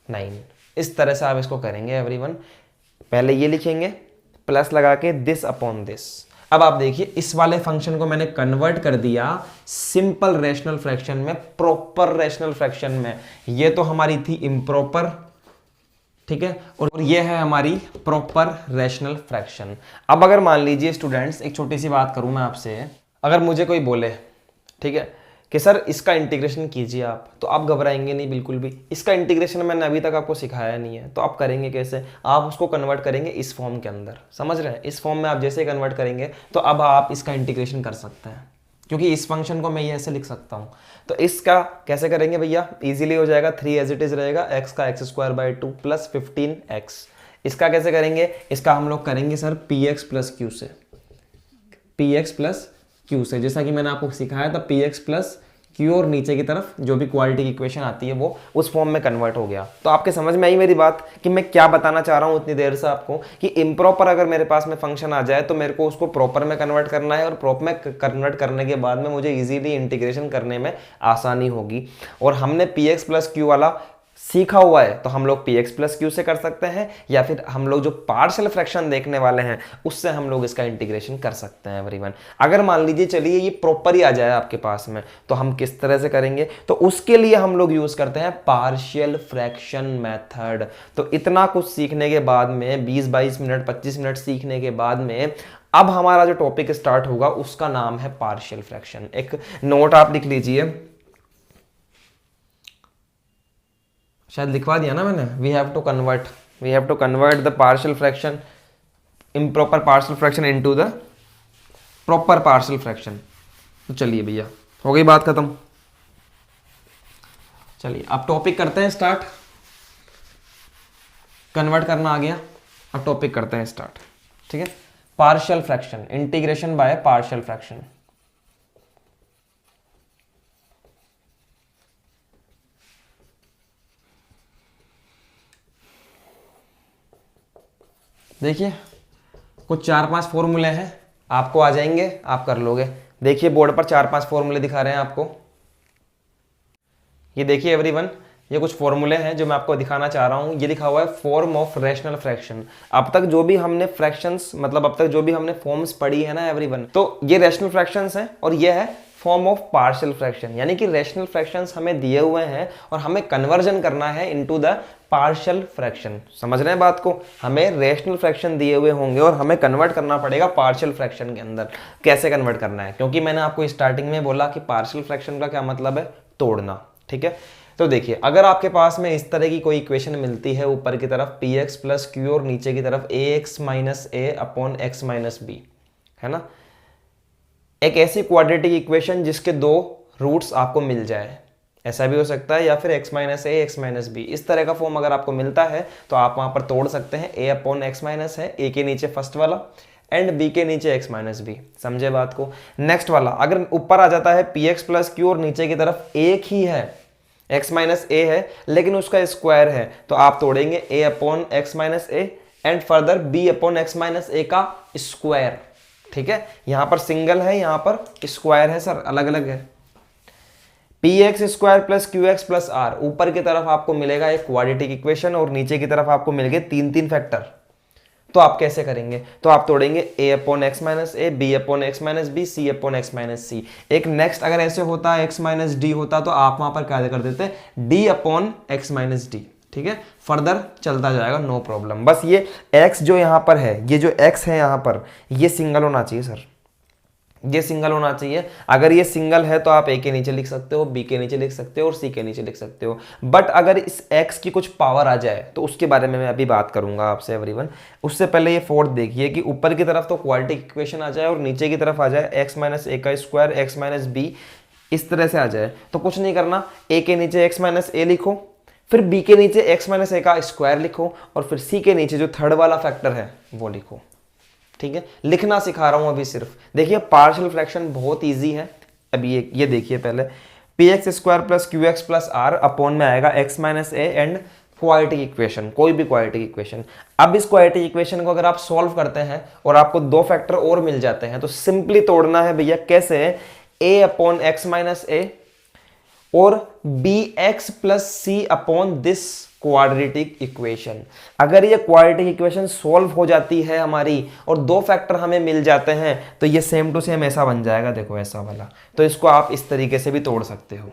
9। इस तरह से आप इसको करेंगे एवरीवन। पहले ये लिखेंगे प्लस लगा के दिस अपॉन दिस। अब आप देखिए इस वाले फंक्शन को मैंने कन्वर्ट कर दिया सिंपल रेशनल फ्रैक्शन में, प्रॉपर रेशनल फ्रैक्शन में। ये तो हमारी थी इम्प्रॉपर, ठीक है, और ये है हमारी प्रॉपर रेशनल फ्रैक्शन। अब अगर मान लीजिए स्टूडेंट्स, एक छोटी सी बात करूं मैं आपसे, अगर मुझे कोई बोले, ठीक है, कि सर इसका इंटीग्रेशन कीजिए आप, तो आप घबराएंगे नहीं बिल्कुल भी। इसका इंटीग्रेशन मैंने अभी तक आपको सिखाया नहीं है, तो आप करेंगे कैसे, आप उसको कन्वर्ट करेंगे इस फॉर्म के अंदर, समझ रहे हैं, इस फॉर्म में आप जैसे कन्वर्ट करेंगे तो अब आप इसका इंटीग्रेशन कर सकते हैं, क्योंकि इस फंक्शन को मैं ये ऐसे लिख सकता हूँ। तो इसका कैसे करेंगे भैया, इजीली हो जाएगा, 3 एज इट इज रहेगा, x का x² 2 प्लस 15x। इसका कैसे करेंगे, इसका हम लोग करेंगे सर px प्लस q से, px प्लस q से, जैसा कि मैंने आपको सिखाया था px प्लस q, और नीचे की तरफ जो भी क्वालिटी की इक्वेशन आती है वो उस फॉर्म में कन्वर्ट हो गया। तो आपके समझ में आई मेरी बात कि मैं क्या बताना चाह रहा हूँ इतनी देर से आपको, कि इम्प्रॉपर अगर मेरे पास में फंक्शन आ जाए तो मेरे को उसको प्रॉपर में कन्वर्ट करना है, और प्रॉपर में कन्वर्ट करने के बाद में मुझे इजीली इंटीग्रेशन करने में आसानी होगी। और हमने px प्लस q वाला सीखा हुआ है, तो हम लोग px प्लस q से कर सकते हैं, या फिर हम लोग जो पार्शियल फ्रैक्शन देखने वाले हैं उससे हम लोग इसका इंटीग्रेशन कर सकते हैं एवरीवन। अगर मान लीजिए चलिए ये प्रॉपर ही आ जाए आपके पास में, तो हम किस तरह से करेंगे, तो उसके लिए हम लोग यूज करते हैं पार्शियल फ्रैक्शन मेथड। तो इतना कुछ सीखने के बाद में 20-22 मिनट 25 मिनट सीखने के बाद में अब हमारा जो टॉपिक स्टार्ट होगा उसका नाम है पार्शियल फ्रैक्शन। एक नोट आप लिख लीजिए, शायद लिखवा दिया ना मैंने, we have to convert the partial fraction, improper partial fraction into the proper partial fraction. तो चलिए भैया हो गई बात खत्म। चलिए अब टॉपिक करते हैं स्टार्ट, कन्वर्ट करना आ गया, अब टॉपिक करते हैं स्टार्ट, ठीक है। Partial fraction, integration by partial fraction. देखिए कुछ 4-5 फॉर्मूले हैं, आपको आ जाएंगे, आप कर लोगे। देखिए बोर्ड पर 4-5 फॉर्मूले दिखा रहे हैं आपको, ये देखिए एवरीवन, ये कुछ फॉर्मूले हैं जो मैं आपको दिखाना चाह रहा हूं। ये लिखा हुआ है फॉर्म ऑफ रेशनल फ्रैक्शन। अब तक जो भी हमने फ्रैक्शंस, मतलब अब तक जो भी हमने फॉर्म्स पढ़ी है ना एवरीवन, तो ये रेशनल फ्रैक्शंस हैं और ये है फॉर्म ऑफ पार्शियल फ्रैक्शन, यानी कि रेशनल फ्रैक्शंस हमें दिए हुए हैं और हमें कन्वर्जन करना है इनटू द पार्शियल फ्रैक्शन। समझ रहे हैं बात को, हमें रेशनल फ्रैक्शन दिए हुए होंगे और हमें कन्वर्ट करना पड़ेगा पार्शियल फ्रैक्शन के अंदर। कैसे कन्वर्ट करना है, क्योंकि मैंने आपको स्टार्टिंग में बोला कि पार्शियल फ्रैक्शन का क्या मतलब है, तोड़ना, ठीक है। तो देखिए अगर आपके पास में इस तरह की कोई इक्वेशन मिलती है, ऊपर की तरफ px प्लस q और नीचे की तरफ ax minus a upon x minus b, है ना, एक ऐसी क्वाड्रेटिक इक्वेशन जिसके 2 रूट्स आपको मिल जाए, ऐसा भी हो सकता है, या फिर x minus a x minus b, इस तरह का फॉर्म अगर आपको मिलता है तो आप वहां पर तोड़ सकते हैं। a अपॉन x माइनस है, a के नीचे फर्स्ट वाला एंड b के नीचे x माइनस b, समझे बात को। नेक्स्ट वाला अगर ऊपर आ जाता है px प्लस q और नीचे की तरफ एक ही है, x माइनस a है लेकिन उसका स्क्वायर है, तो आप तोड़ेंगे a upon x minus a and further b upon x minus a का स्क्वायर, ठीक है। यहां पर सिंगल है, यहां पर स्क्वायर है सर, अलग अलग है। px square plus qx plus r, ऊपर की तरफ आपको मिलेगा एक क्वाड्रेटिक इक्वेशन और नीचे की तरफ आपको मिल गए 3 फैक्टर। तो आप कैसे करेंगे, तो आप तोड़ेंगे a upon x minus a, b upon x minus b, c upon x minus c। एक नेक्स्ट अगर ऐसे होता x माइनस d होता तो आप वहां पर क्या कर देते, d upon x minus d, ठीक है। फर्दर चलता जाएगा, नो प्रॉब्लम। बस ये x जो यहाँ पर है, ये जो x है यहाँ पर, ये सिंगल होना चाहिए सर, ये सिंगल होना चाहिए। अगर ये सिंगल है तो आप ए के नीचे लिख सकते हो, बी के नीचे लिख सकते हो और सी के नीचे लिख सकते हो। बट अगर इस x की कुछ पावर आ जाए तो उसके बारे में मैं अभी बात करूंगा आपसे एवरीवन। उससे पहले ये फोर्थ देखिए कि ऊपर की तरफ तो क्वाड्रेटिक इक्वेशन आ जाए और नीचे की तरफ आ जाए x माइनस ए का स्क्वायर एक्स माइनस बी, इस तरह से आ जाए। तो कुछ नहीं करना, ए के नीचे x माइनस ए लिखो, फिर बी के नीचे x माइनस ए का स्क्वायर लिखो और फिर सी के नीचे जो थर्ड वाला फैक्टर है वो लिखो। ठीक है, लिखना सिखा रहा हूं अभी सिर्फ। देखिए पार्शियल फ्रैक्शन बहुत इजी है। अभी ये देखिए पहले, p x square plus q x plus r upon में आएगा x minus a and quadratic equation, कोई भी क्वाड्रेटिक इक्वेशन। अब इस क्वाड्रेटिक इक्वेशन को अगर आप सॉल्व करते हैं और आपको दो फैक्टर और मिल जाते हैं तो सिंपली तोड़ना है भैया। कैसे? A upon x minus a और b x plus c upon this quadratic equation. अगर ये क्वाड्रेटिक इक्वेशन सॉल्व हो जाती है हमारी और दो फैक्टर हमें मिल जाते हैं तो ये सेम टू सेम ऐसा बन जाएगा, देखो ऐसा वाला। तो इसको आप इस तरीके से भी तोड़ सकते हो।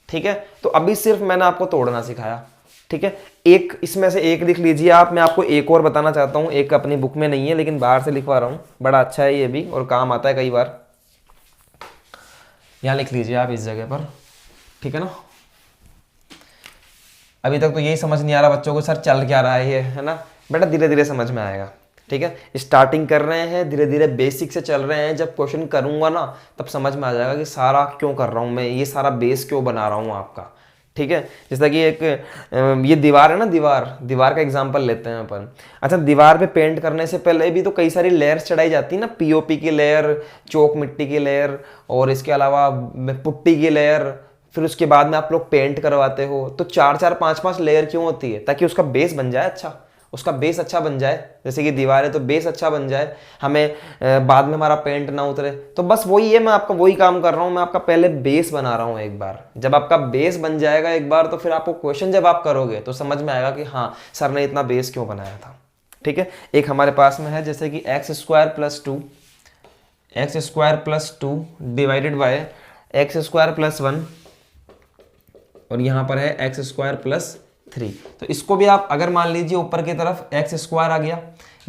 ठीक है, तो अभी सिर्फ मैंने आपको तोड़ना सिखाया। ठीक है, एक इसमें से एक लिख लीजिए आप। मैं आपको एक और बताना चाहता हूं, एक अपनी बुक में नहीं है लेकिन बाहर से लिखवा रहा हूं, बड़ा अच्छा है ये भी और काम आता है कई बार। यहां लिख लीजिए आप इस जगह पर, ठीक है ना। अभी तक तो यही समझ नहीं आ रहा बच्चों को सर चल क्या रहा है ये, है ना बेटा, धीरे धीरे समझ में आएगा। ठीक है, स्टार्टिंग कर रहे हैं, धीरे धीरे बेसिक से चल रहे हैं। जब क्वेश्चन करूंगा ना तब समझ में आ जाएगा कि सारा क्यों कर रहा हूं मैं, ये सारा बेस क्यों बना रहा हूं आपका। ठीक है, जैसा कि एक ये दीवार है ना, दीवार का एग्जांपल लेते हैं अपन। अच्छा, दीवार पे पेंट करने से पहले भी तो कई सारी लेयर्स चढ़ाई जाती है ना, पीओपी की लेयर, चौक मिट्टी की लेयर और इसके अलावा पुट्टी की लेयर, फिर उसके बाद में आप लोग पेंट करवाते हो। तो 4-4 5-5 लेयर क्यों होती है? ताकि उसका बेस बन जाए अच्छा, उसका बेस अच्छा बन जाए। जैसे कि दीवार है तो बेस अच्छा बन जाए, हमें बाद में हमारा पेंट ना उतरे। तो बस वही है, मैं आपका वही काम कर रहा हूं, मैं आपका पहले बेस बना रहा हूं एक बार। जब आपका बेस बन जाएगा एक बार तो फिर आपको क्वेश्चन जब आप करोगे तो समझ में आएगा कि हाँ सर ने इतना बेस क्यों बनाया था। ठीक है, एक हमारे पास में है जैसे कि x square plus two divided by x square plus 1 और यहां पर है एक्स स्क्वायर प्लस 3। तो इसको भी आप अगर मान लीजिए ऊपर की तरफ एक्स स्क्वायर आ गया,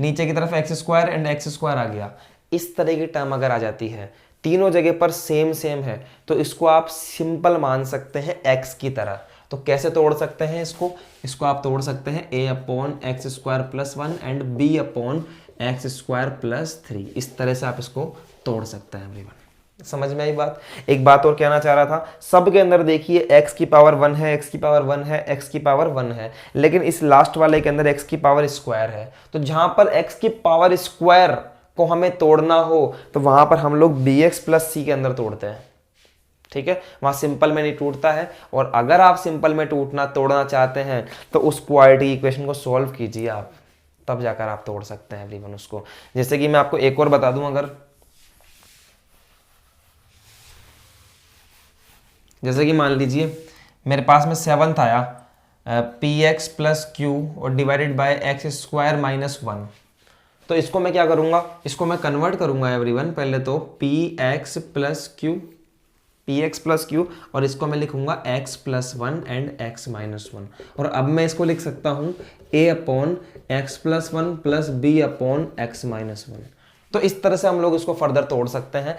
नीचे की तरफ x square and x square आ गया, इस तरह की टर्म अगर आ जाती है, तीनों जगह पर सेम है, तो इसको आप सिंपल मान सकते हैं एक्स की तरह। तो कैसे तोड़ सकते हैं इसको आप तोड़ सकते हैं a upon x square plus 1 and b upon x square plus 3। इस तरह से आप इसको तोड़ सकते हैं एवरीवन। समझ में आई बात? एक बात और कहना चाह रहा था, सब के अंदर देखिए x की पावर 1 है, x की पावर 1 है, x की पावर 1 है, लेकिन इस लास्ट वाले के अंदर x की पावर स्क्वायर है। तो जहां पर x की पावर स्क्वायर को हमें तोड़ना हो तो वहां पर हम लोग bx प्लस c के अंदर तोड़ते हैं। ठीक है, वहां सिंपल में नहीं टूटता है। और अगर आप सिंपल में तोड़ना चाहते हैं तो उस क्वाड्रेटिक इक्वेशन को सॉल्व कीजिए आप, तब जाकर आप तोड़ सकते हैं एवरीवन उसको। जैसे कि मैं आपको एक और बता दूं, अगर जैसे कि मान लीजिए मेरे पास में 7th आया पी एक्स प्लस क्यू और divided by x square minus 1। तो इसको मैं क्या करूंगा, इसको मैं कन्वर्ट करूंगा एवरीवन। पहले तो पी एक्स प्लस क्यू और इसको मैं लिखूंगा x plus 1 and x minus 1। और अब मैं इसको लिख सकता हूं a upon x plus 1 plus b upon x minus 1। तो इस तरह से हम लोग इसको फर्दर तोड़ सकते हैं।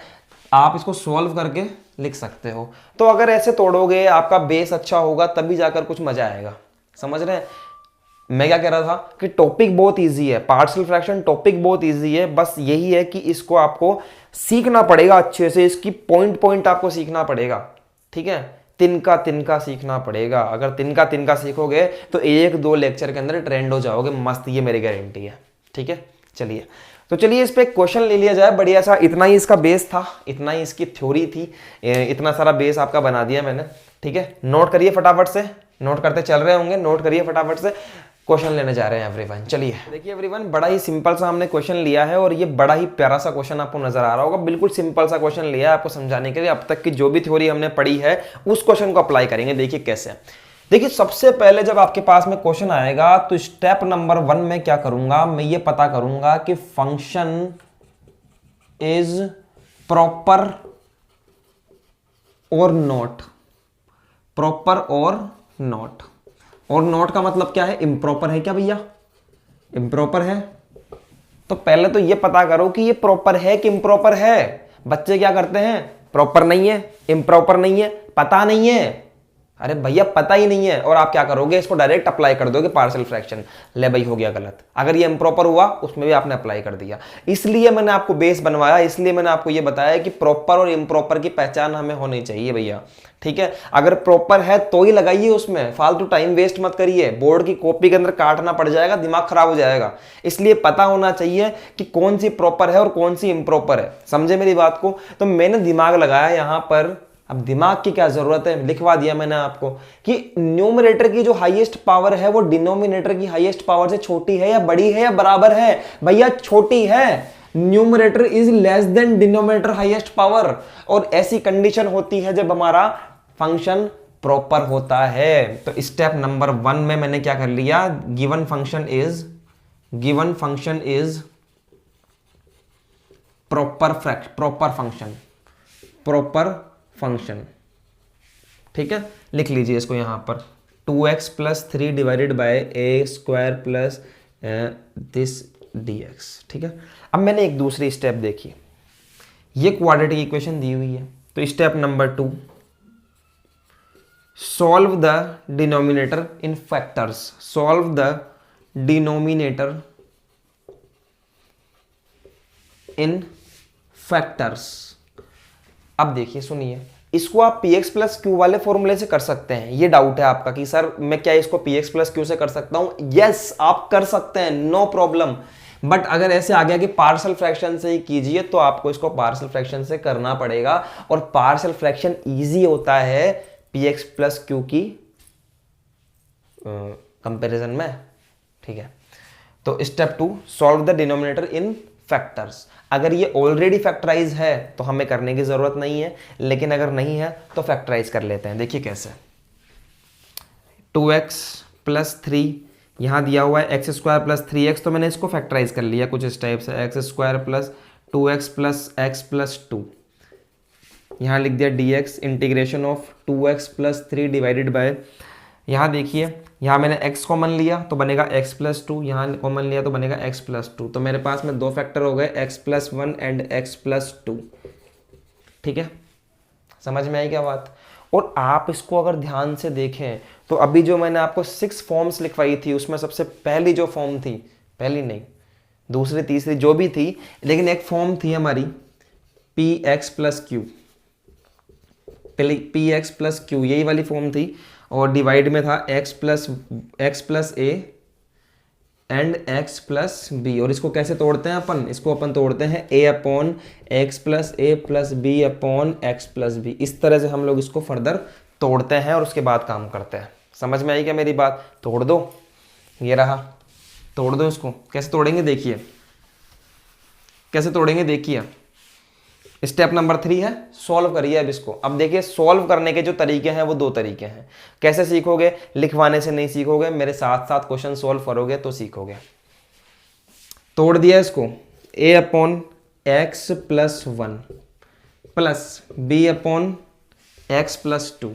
आप इसको सॉल्व करके लिख सकते हो। तो अगर ऐसे तोड़ोगे, आपका बेस अच्छा होगा, तभी जाकर कुछ मजा आएगा। समझ रहे हैं मैं क्या कह रहा था? कि टॉपिक बहुत इजी है, पार्शियल फ्रैक्शन टॉपिक बहुत इजी है। बस यही है कि इसको आपको सीखना पड़ेगा अच्छे से, इसकी पॉइंट आपको सीखना पड़ेगा। ठीक है, तिनका सीखना पड़ेगा। अगर तिनका सीखोगे तो 1-2 लेक्चर के अंदर ट्रेंड हो जाओगे मस्त, ये मेरी गारंटी है। ठीक है, चलिए इस पे क्वेश्चन ले लिया जाए बढ़िया सा। इतना ही इसका बेस था, इतना ही इसकी थ्योरी थी, इतना सारा बेस आपका बना दिया मैंने। ठीक है, नोट करिए फटाफट से, नोट करते चल रहे होंगे, नोट करिए फटाफट से। क्वेश्चन लेने जा रहे हैं एवरीवन। चलिए देखिए एवरीवन, बड़ा ही सिंपल सा हमने क्वेश्चन लिया है और ये बड़ा ही प्यारा सा क्वेश्चन आपको नजर आ रहा होगा। बिल्कुल सिंपल सा क्वेश्चन लिया है आपको समझाने के लिए। अब तक की जो भी थ्योरी हमने पढ़ी है उस क्वेश्चन को अप्लाई करेंगे। देखिए कैसे। देखिए सबसे पहले जब आपके पास में क्वेश्चन आएगा तो स्टेप नंबर 1 में क्या करूंगा, मैं ये पता करूंगा कि फंक्शन इज प्रॉपर और नॉट। प्रॉपर और नॉट, और नॉट का मतलब क्या है? इम्प्रॉपर है क्या भैया? इम्प्रॉपर है। तो पहले तो ये पता करो कि ये प्रॉपर है कि इम्प्रॉपर है। बच्चे क्या करते हैं, प्रॉपर नहीं है, इम्प्रॉपर नहीं है, पता नहीं है। अरे भैया पता ही नहीं है और आप क्या करोगे, इसको डायरेक्ट अप्लाई कर दोगे पार्शियल फ्रैक्शन, ले भाई हो गया गलत। अगर ये इम्प्रॉपर हुआ उसमें भी आपने अप्लाई कर दिया। इसलिए मैंने आपको बेस बनवाया, इसलिए मैंने आपको ये बताया कि प्रॉपर और इम्प्रॉपर की पहचान हमें होनी चाहिए भैया, ठीक है। अगर प्रॉपर है तो ही लगाइए उसमें, फालतू टाइम वेस्ट मत करिए, बोर्ड की कॉपी के अंदर काटना पड़ जाएगा, दिमाग खराब हो जाएगा। इसलिए पता होना चाहिए कि कौन सी प्रॉपर है और कौन सी इम्प्रॉपर है, समझे मेरी बात को। तो मैंने दिमाग लगाया यहां पर, अब दिमाग की क्या जरूरत है, लिखवा दिया मैंने आपको कि न्यूमरेटर की जो हाईएस्ट पावर है वो डिनोमिनेटर की हाईएस्ट पावर से छोटी है या बड़ी है या बराबर है। भैया छोटी है, numerator is less than denominator highest power. और ऐसी कंडीशन होती है जब हमारा फंक्शन प्रॉपर होता है। तो स्टेप नंबर 1 में मैंने क्या कर लिया, given function is proper function, ठीक है। लिख लीजिए इसको यहां पर 2x + 3 divided bye a square plus this dx, ठीक है। अब मैंने एक दूसरी स्टेप देखी, ये क्वाड्रेटिक इक्वेशन दी हुई है। तो step number 2, solve the denominator in factors, solve the denominator in factors. अब देखिए सुनिए, इसको आप px + q वाले फॉर्मूले से कर सकते हैं। ये डाउट है आपका कि सर मैं क्या इसको px + q से कर सकता हूं? यस आप कर सकते हैं, नो प्रॉब्लम। बट अगर ऐसे आ गया कि पार्शियल फ्रैक्शन से ही कीजिए तो आपको इसको पार्शियल फ्रैक्शन से करना पड़ेगा। और पार्शियल फ्रैक्शन इजी होता है px + q की कंपैरिजन में, ठीक है। तो step 2, solve the denominator in factors. अगर ये ऑलरेडी फैक्टराइज है तो हमें करने की जरूरत नहीं है, लेकिन अगर नहीं है तो फैक्टराइज कर लेते हैं। देखिए कैसे, 2x + 3 यहां दिया हुआ है x² + 3x, तो मैंने इसको फैक्टराइज कर लिया कुछ इस टाइप से, x² + 2x + x + 2, यहां लिख दिया dx integration of 2x + 3 divided bye, यहां देखिए यहाँ मैंने x कॉमन लिया तो बनेगा x + 2, यहाँ कॉमन लिया तो बनेगा x + 2। तो मेरे पास में 2 फैक्टर हो गए, x + 1 एंड x + 2, ठीक है। समझ में आई क्या बात। और आप इसको अगर ध्यान से देखें तो अभी जो मैंने आपको 6 फॉर्म्स लिखवाई थी उसमें सबसे पहली जो फॉर्म थी, पहली नहीं दूसरी तीसरी जो भी थी, लेकिन एक फॉर्म थी हमारी px + q, px + q यही वाली फॉर्म थी। और डिवाइड में था x + a and x + b। और इसको कैसे तोड़ते हैं अपन, इसको अपन तोड़ते हैं a/x + a + b/x + b। इस तरह से हम लोग इसको फर्दर तोड़ते हैं और उसके बाद काम करते हैं। समझ में आई क्या मेरी बात। तोड़ दो, ये रहा, तोड़ दो इसको। कैसे तोड़ेंगे देखिए, कैसे तोड़ेंगे देखिए। स्टेप नंबर 3 है, सॉल्व करिए अब इसको। अब देखिए सॉल्व करने के जो तरीके हैं वो 2 तरीके हैं। कैसे सीखोगे, लिखवाने से नहीं सीखोगे, मेरे साथ साथ क्वेश्चन सॉल्व करोगे तो सीखोगे। तोड़ दिया इसको, a/x + 1 प्लस b/x + 2,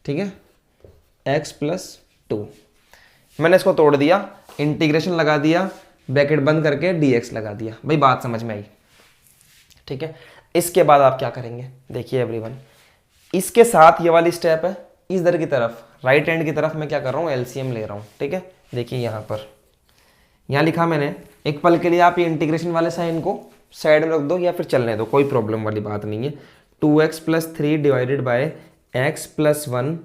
ठीक है, x + 2। मैंने इसको तोड़ दिया, इंटीग्रेशन लगा दिया, ब्रैकेट बंद करके dx लगा दिया। भाई बात समझ में आई, ठीक है। इसके बाद आप क्या करेंगे देखिए एवरीवन, इसके साथ ये वाली स्टेप है, इधर की तरफ राइट हैंड की तरफ मैं क्या कर रहा हूँ, एलसीएम ले रहा हूँ, ठीक है। देखिए यहाँ पर, यहाँ लिखा मैंने, एक पल के लिए आप ये इंटीग्रेशन वाले साइन को साइड में रख दो या फिर चलने दो, कोई प्रॉब्लम वाली बात नहीं है। 2x + 3 divided by x + 1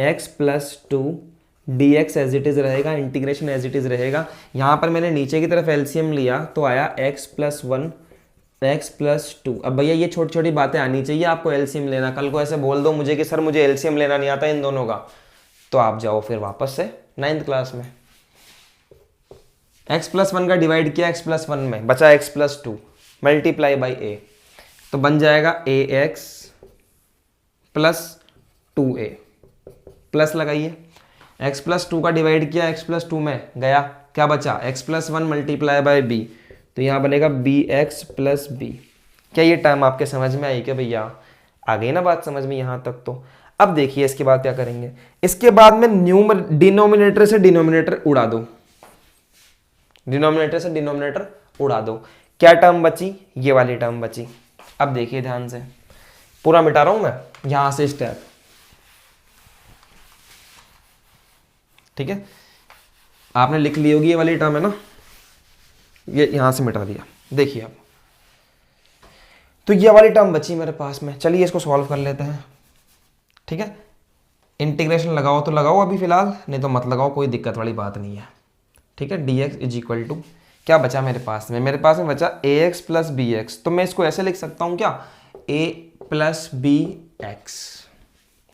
x + 2 dx as it is रहेगा, इंटीग्रेशन एज इट इज रहेगा। यहाँ पर मैंने नीचे की तरफ एलसीएम लिया तो आया x + 1 x + 2। अब भैया ये छोटी छोटी बातें आनी चाहिए आपको एलसीएम लेना। कल को ऐसे बोल दो मुझे कि सर मुझे एलसीएम लेना नहीं आता इन दोनों का, तो आप जाओ फिर वापस से 9th क्लास में। x + 1 का डिवाइड किया x + 1 में, बचा x + 2 मल्टीप्लाई बाई a, तो बन जाएगा ax + 2a। प्लस लगाइए, x + 2 का डिवाइड किया x + 2 में, गया क्या बचा, x + 1 मल्टीप्लाई बाई b, तो यहाँ बनेगा bx + b। क्या ये टर्म आपके समझ में आई क्या भैया, आ गई ना बात समझ में यहाँ तक। तो अब देखिए इसके बाद क्या करेंगे, इसके बाद में डिनोमिनेटर से डिनोमिनेटर उड़ा दो, डिनोमिनेटर से डिनोमिनेटर उड़ा दो। क्या टर्म बची, ये वाली टर्म बची, अब देखिए ध्यान से, पूरा मिटा रहा हूं मैं यहां से स्टेप, ठीक है। आपने लिख ली होगी ये वाली टर्म है ना, ये यहां से मिटा दिया। देखिए अब तो ये वाली टर्म बची मेरे पास में, चलिए इसको सॉल्व कर लेते हैं, ठीक है। इंटीग्रेशन लगाओ तो लगाओ अभी फिलहाल, नहीं तो मत लगाओ, कोई दिक्कत वाली बात नहीं है, ठीक है। D x is equal to क्या बचा मेरे पास में बचा a x plus b x. तो मैं इसको ऐसे लिख सकता हूं क्या, ए प्लस बी एक्स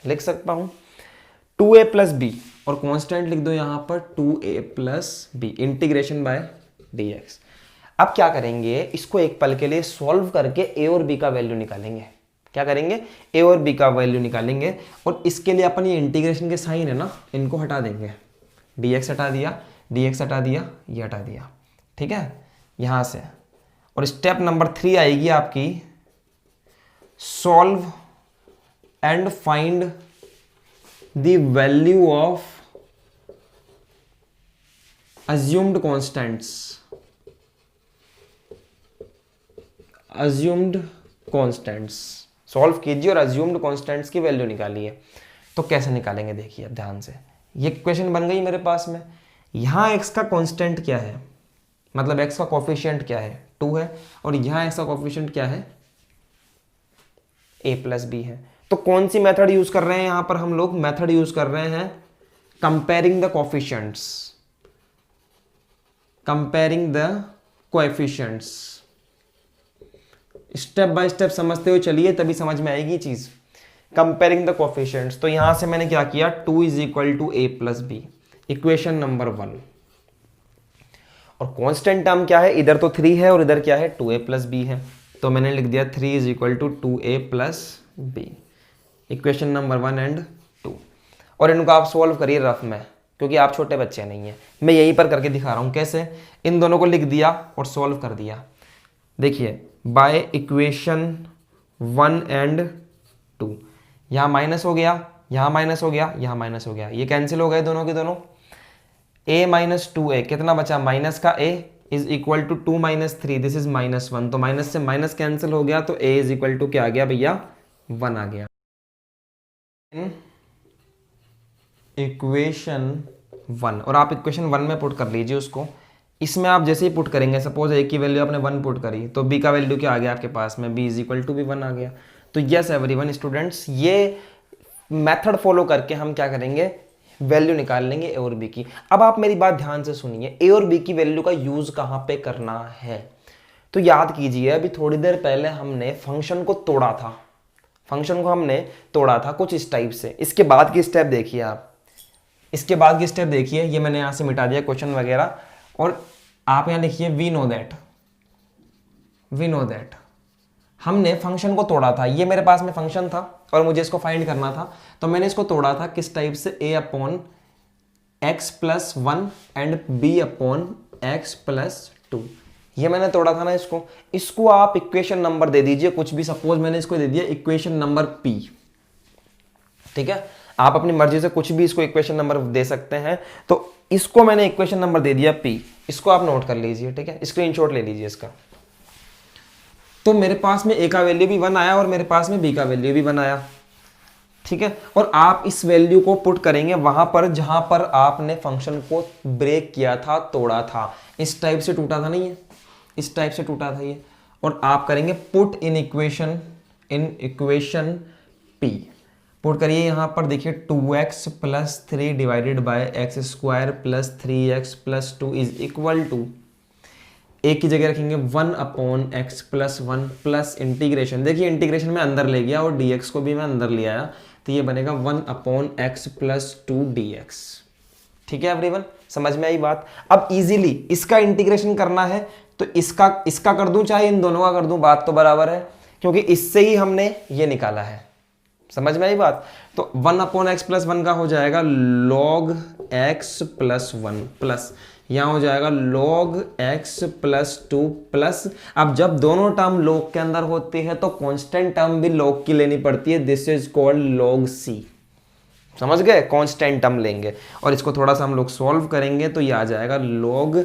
लिख सकता हूं, 2a प्लस बी और कांस्टेंट लिख दो यहां पर 2a plus b, integration by d x. अब क्या करेंगे, इसको एक पल के लिए सॉल्व करके ए और बी का वैल्यू निकालेंगे। क्या करेंगे, ए और बी का वैल्यू निकालेंगे, और इसके लिए अपन ये इंटीग्रेशन के साइन है ना, इनको हटा देंगे। dx हटा दिया, dx हटा दिया, ये हटा दिया, ठीक है, यहां से। और स्टेप नंबर 3 आएगी आपकी, solve and find the value of assumed constants, assumed constants solve कीजिए और assumed constants की वैल्यू निकालिए। तो कैसे निकालेंगे देखिए अब ध्यान से, ये इक्वेशन बन गई मेरे पास में। यहां x का कांस्टेंट क्या है, मतलब x का कोफिशिएंट क्या है, 2 है, और यहां x का कोफिशिएंट क्या है, a प्लस बी है। तो कौन सी मेथड यूज कर रहे हैं यहां पर हम लोग, मेथड यूज कर रहे हैं comparing the coefficients, comparing the coefficients. Step by step समझते हुए चलिए, तभी समझ में आएगी चीज। कंपेयरिंग द कोएफिशिएंट्स, तो यहां से मैंने क्या किया, 2 is equal to a plus b, equation number 1। और कांस्टेंट टर्म क्या है, इधर तो 3 है और इधर क्या है, 2a प्लस बी है। तो मैंने लिख दिया 3 is equal to 2a plus b, equation number 1 and 2। और इनको आप सॉल्व करिए रफ में, क्योंकि आप छोटे बच्चे नहीं हैं, मैं यहीं पर करके दिखा रहा हूं कैसे। इन दोनों को लिख दिया और सॉल्व कर दिया। देखिए बाय इक्वेशन 1 एंड 2, यहां माइनस हो गया, यहां माइनस हो गया, यहां माइनस हो गया, ये कैंसिल हो गए दोनों के दोनों। a माइनस 2a कितना बचा, माइनस का a is equal to 2 minus 3, this is -1, तो माइनस से माइनस कैंसिल हो गया, तो a इज इक्वल टू क्या आ गया भैया, 1 आ गया। इक्वेशन 1, और आप इक्वेशन 1 में पुट कर लीजिए उसको। इसमें आप जैसे ही पुट करेंगे, सपोज a की वैल्यू आपने 1 पुट करी, तो b का वैल्यू क्या आ गया आपके पास में, b इज इक्वल टू भी 1 आ गया। तो यस एवरीवन स्टूडेंट्स, ये मेथड फॉलो करके हम क्या करेंगे, वैल्यू निकाल लेंगे ए और बी की। अब आप मेरी बात ध्यान से सुनिए, ए और बी की वैल्यू का यूज कहां पे करना है। तो याद कीजिए, अभी थोड़ी देर पहले हमने फंक्शन को तोड़ा था, फंक्शन को हमने तोड़ा था कुछ इस टाइप से। इसके बाद की स्टेप देखिए आप, इसके बाद की स्टेप देखिए, ये मैंने यहां से मिटा दिया क्वेश्चन वगैरह, और आप यहां लिखिए वी नो दैट हमने फंक्शन को तोड़ा था। ये मेरे पास में फंक्शन था और मुझे इसको फाइंड करना था, तो मैंने इसको तोड़ा था किस टाइप से, a upon x plus 1 and b upon x plus 2। ये मैंने तोड़ा था ना इसको आप इक्वेशन नंबर दे दीजिए कुछ भी, सपोज मैंने इसको दे दिया इक्वेशन नंबर p, ठीक है। आप अपनी मर्जी से कुछ भी इसको इक्वेशन नंबर दे सकते हैं। तो इसको मैंने इक्वेशन नंबर दे दिया p, इसको आप नोट कर लीजिए, ठीक है, स्क्रीनशॉट ले लीजिए इसका। तो मेरे पास में a का वैल्यू भी 1 आया और मेरे पास में b का वैल्यू भी 1 आया, ठीक है। और आप इस वैल्यू को पुट करेंगे वहां पर जहां पर आपने फंक्शन को ब्रेक किया था, तोड़ा था। इस टाइप से टूटा था, नहीं है, इस टाइप से टूटा था ये। और आप करेंगे put in equation p, put करिए यहां पर, देखिए 2x plus 3 divided by x square plus 3x plus 2 is equal to, एक की जगह रखेंगे 1 upon x plus 1 plus integration, देखिए इंटीग्रेशन में अंदर ले गया और dx को भी मैं अंदर ले आया, तो ये बनेगा 1 अपॉन एक्स प्लस 2 dx। ठीक है एवरीवन, समझ में आई बात। अब इजीली इसका इंटीग्रेशन करना है, तो इसका कर दूं चाहे इन दोनों का कर दूं, बात तो बराबर है, क्योंकि इससे ही हमने ये निकाला है। समझ में आई बात। तो 1 अपॉन एक्स प्लस 1 का हो जाएगा log x प्लस 1 प्लस यहां हो जाएगा log x प्लस 2 प्लस, अब जब दोनों टर्म log के अंदर होती है तो कांस्टेंट टर्म भी log की लेनी पड़ती है, this is called log c। समझ गए, कांस्टेंट टर्म लेंगे और इसको थोड़ा सा हम लोग सॉल्व करेंगे, तो ये आ जाएगा log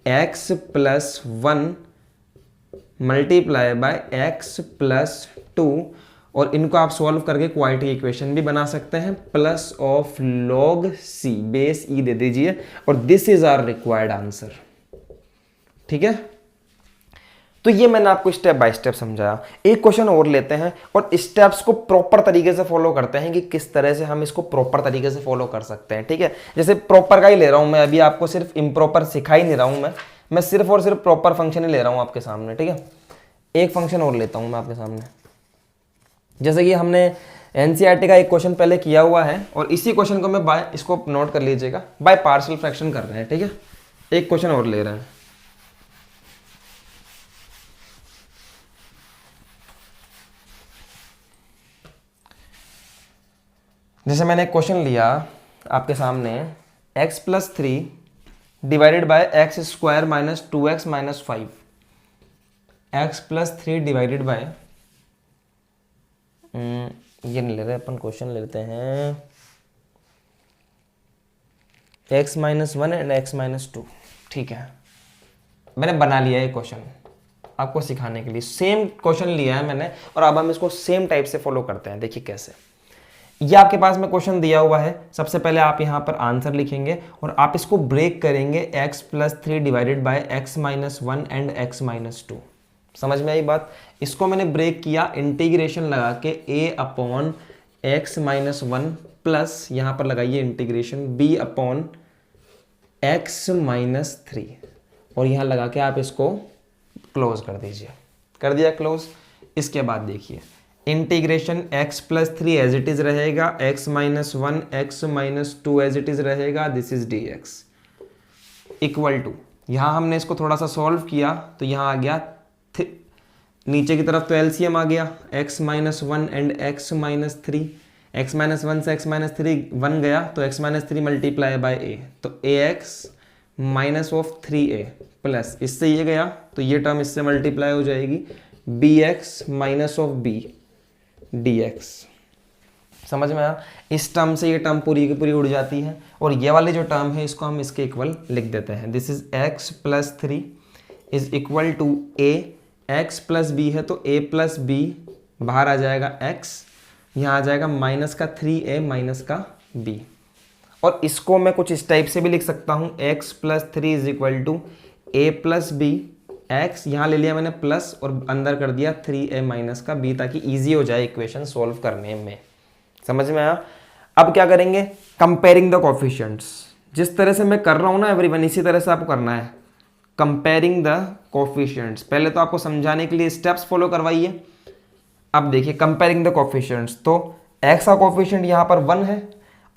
x plus 1 multiply by x plus 2, और इनको आप सॉल्व करके क्वाड्रेटिक इक्वेशन भी बना सकते हैं, plus of log c base e दे दीजिए, और this is our required answer. ठीक है, तो ये मैंने आपको स्टेप बाय स्टेप समझाया। एक क्वेश्चन और लेते हैं और स्टेप्स को प्रॉपर तरीके से फॉलो करते हैं कि किस तरह से हम इसको प्रॉपर तरीके से फॉलो कर सकते हैं। ठीक है, जैसे प्रॉपर का ही ले रहा हूं मैं, अभी आपको सिर्फ इम्प्रॉपर सिखा ही नहीं रहा हूं मैं सिर्फ और सिर्फ प्रॉपर फंक्शन ही ले रहा हूं आपके सामने। ठीक है, एक फंक्शन और लेता हूं मैं आपके सामने, जैसे कि हमने एनसीईआरटी का एक क्वेश्चन पहले किया हुआ है, और इसी क्वेश्चन को मैं बाय, इसको नोट कर लीजिएगा, बाय पार्शियल फ्रैक्शन कर रहे हैं। ठीक है, एक क्वेश्चन और ले रहे हैं। जैसे मैंने एक क्वेश्चन लिया आपके सामने, x plus 3 divided by x square minus 2x minus 5, x plus 3 divided bye, ये नहीं ले रहे अपन, क्वेश्चन ले लेते हैं x minus 1 and x minus 2। ठीक है, मैंने बना लिया है क्वेश्चन आपको सिखाने के लिए, सेम क्वेश्चन लिया है मैंने, और अब हम इसको सेम टाइप से फॉलो करते हैं। देखिए कैसे, ये आपके पास में क्वेश्चन दिया हुआ है। सबसे पहले आप यहाँ पर आंसर लिखेंगे और आप इसको ब्रेक करेंगे, x plus 3 divided by x minus 1 and x minus 2। समझ में आई बात? इसको मैंने ब्रेक किया, इंटीग्रेशन लगा के a upon x minus 1 plus यहाँ पर लगाइए integration b upon x minus 3, और यहाँ लगा के आप इसको क्लोज कर दीजिए। कर दिया क्लोज। इसके बाद देखिए, integration x plus 3 as it is रहेगा, x minus 1 x minus 2 as it is रहेगा, this is dx equal to, यहाँ हमने इसको थोड़ा सा सॉल्व किया तो यहाँ आ गया नीचे की तरफ तो एलसीएम आ गया, x minus 1 and x minus 3, x minus 1 से x माइनस 3 1 गया तो x minus 3 multiply by a, तो ax minus of 3a plus, इससे ये गया तो ये टर्म इससे मल्टीप्लाई हो जाएगी, bx minus of b dx। समझ में आया? इस टर्म से ये टर्म पूरी की पूरी उड़ जाती है, और ये वाली जो टर्म है इसको हम इसके इक्वल लिख देते हैं, this is x plus 3 is equal to a, x plus b है तो a प्लस b बाहर आ जाएगा x, यहाँ आ जाएगा माइनस का 3a माइनस का b, और इसको मैं कुछ इस टाइप से भी लिख सकता हूँ, x plus 3 is equal to a plus b, x यहाँ ले लिया मैंने प्लस और अंदर कर दिया 3a माइनस का b, ताकि इजी हो जाए इक्वेशन सॉल्व करने में। समझ में आया? अब क्या करेंगे, कंपेयरिंग द कोफिशिएंट्स। जिस तरह से मैं कर रहा हूँ ना एवरीवन, इसी तरह से आपको करना है, कंपेयरिंग द कोफिशिएंट्स। पहले तो आपको समझाने के लिए स्टेप्स फॉलो करवाइए। अब देखिए कंपेयरिंग द कोफिशिएंट्स, तो x का कोफिशिएंट यहाँ पर 1 है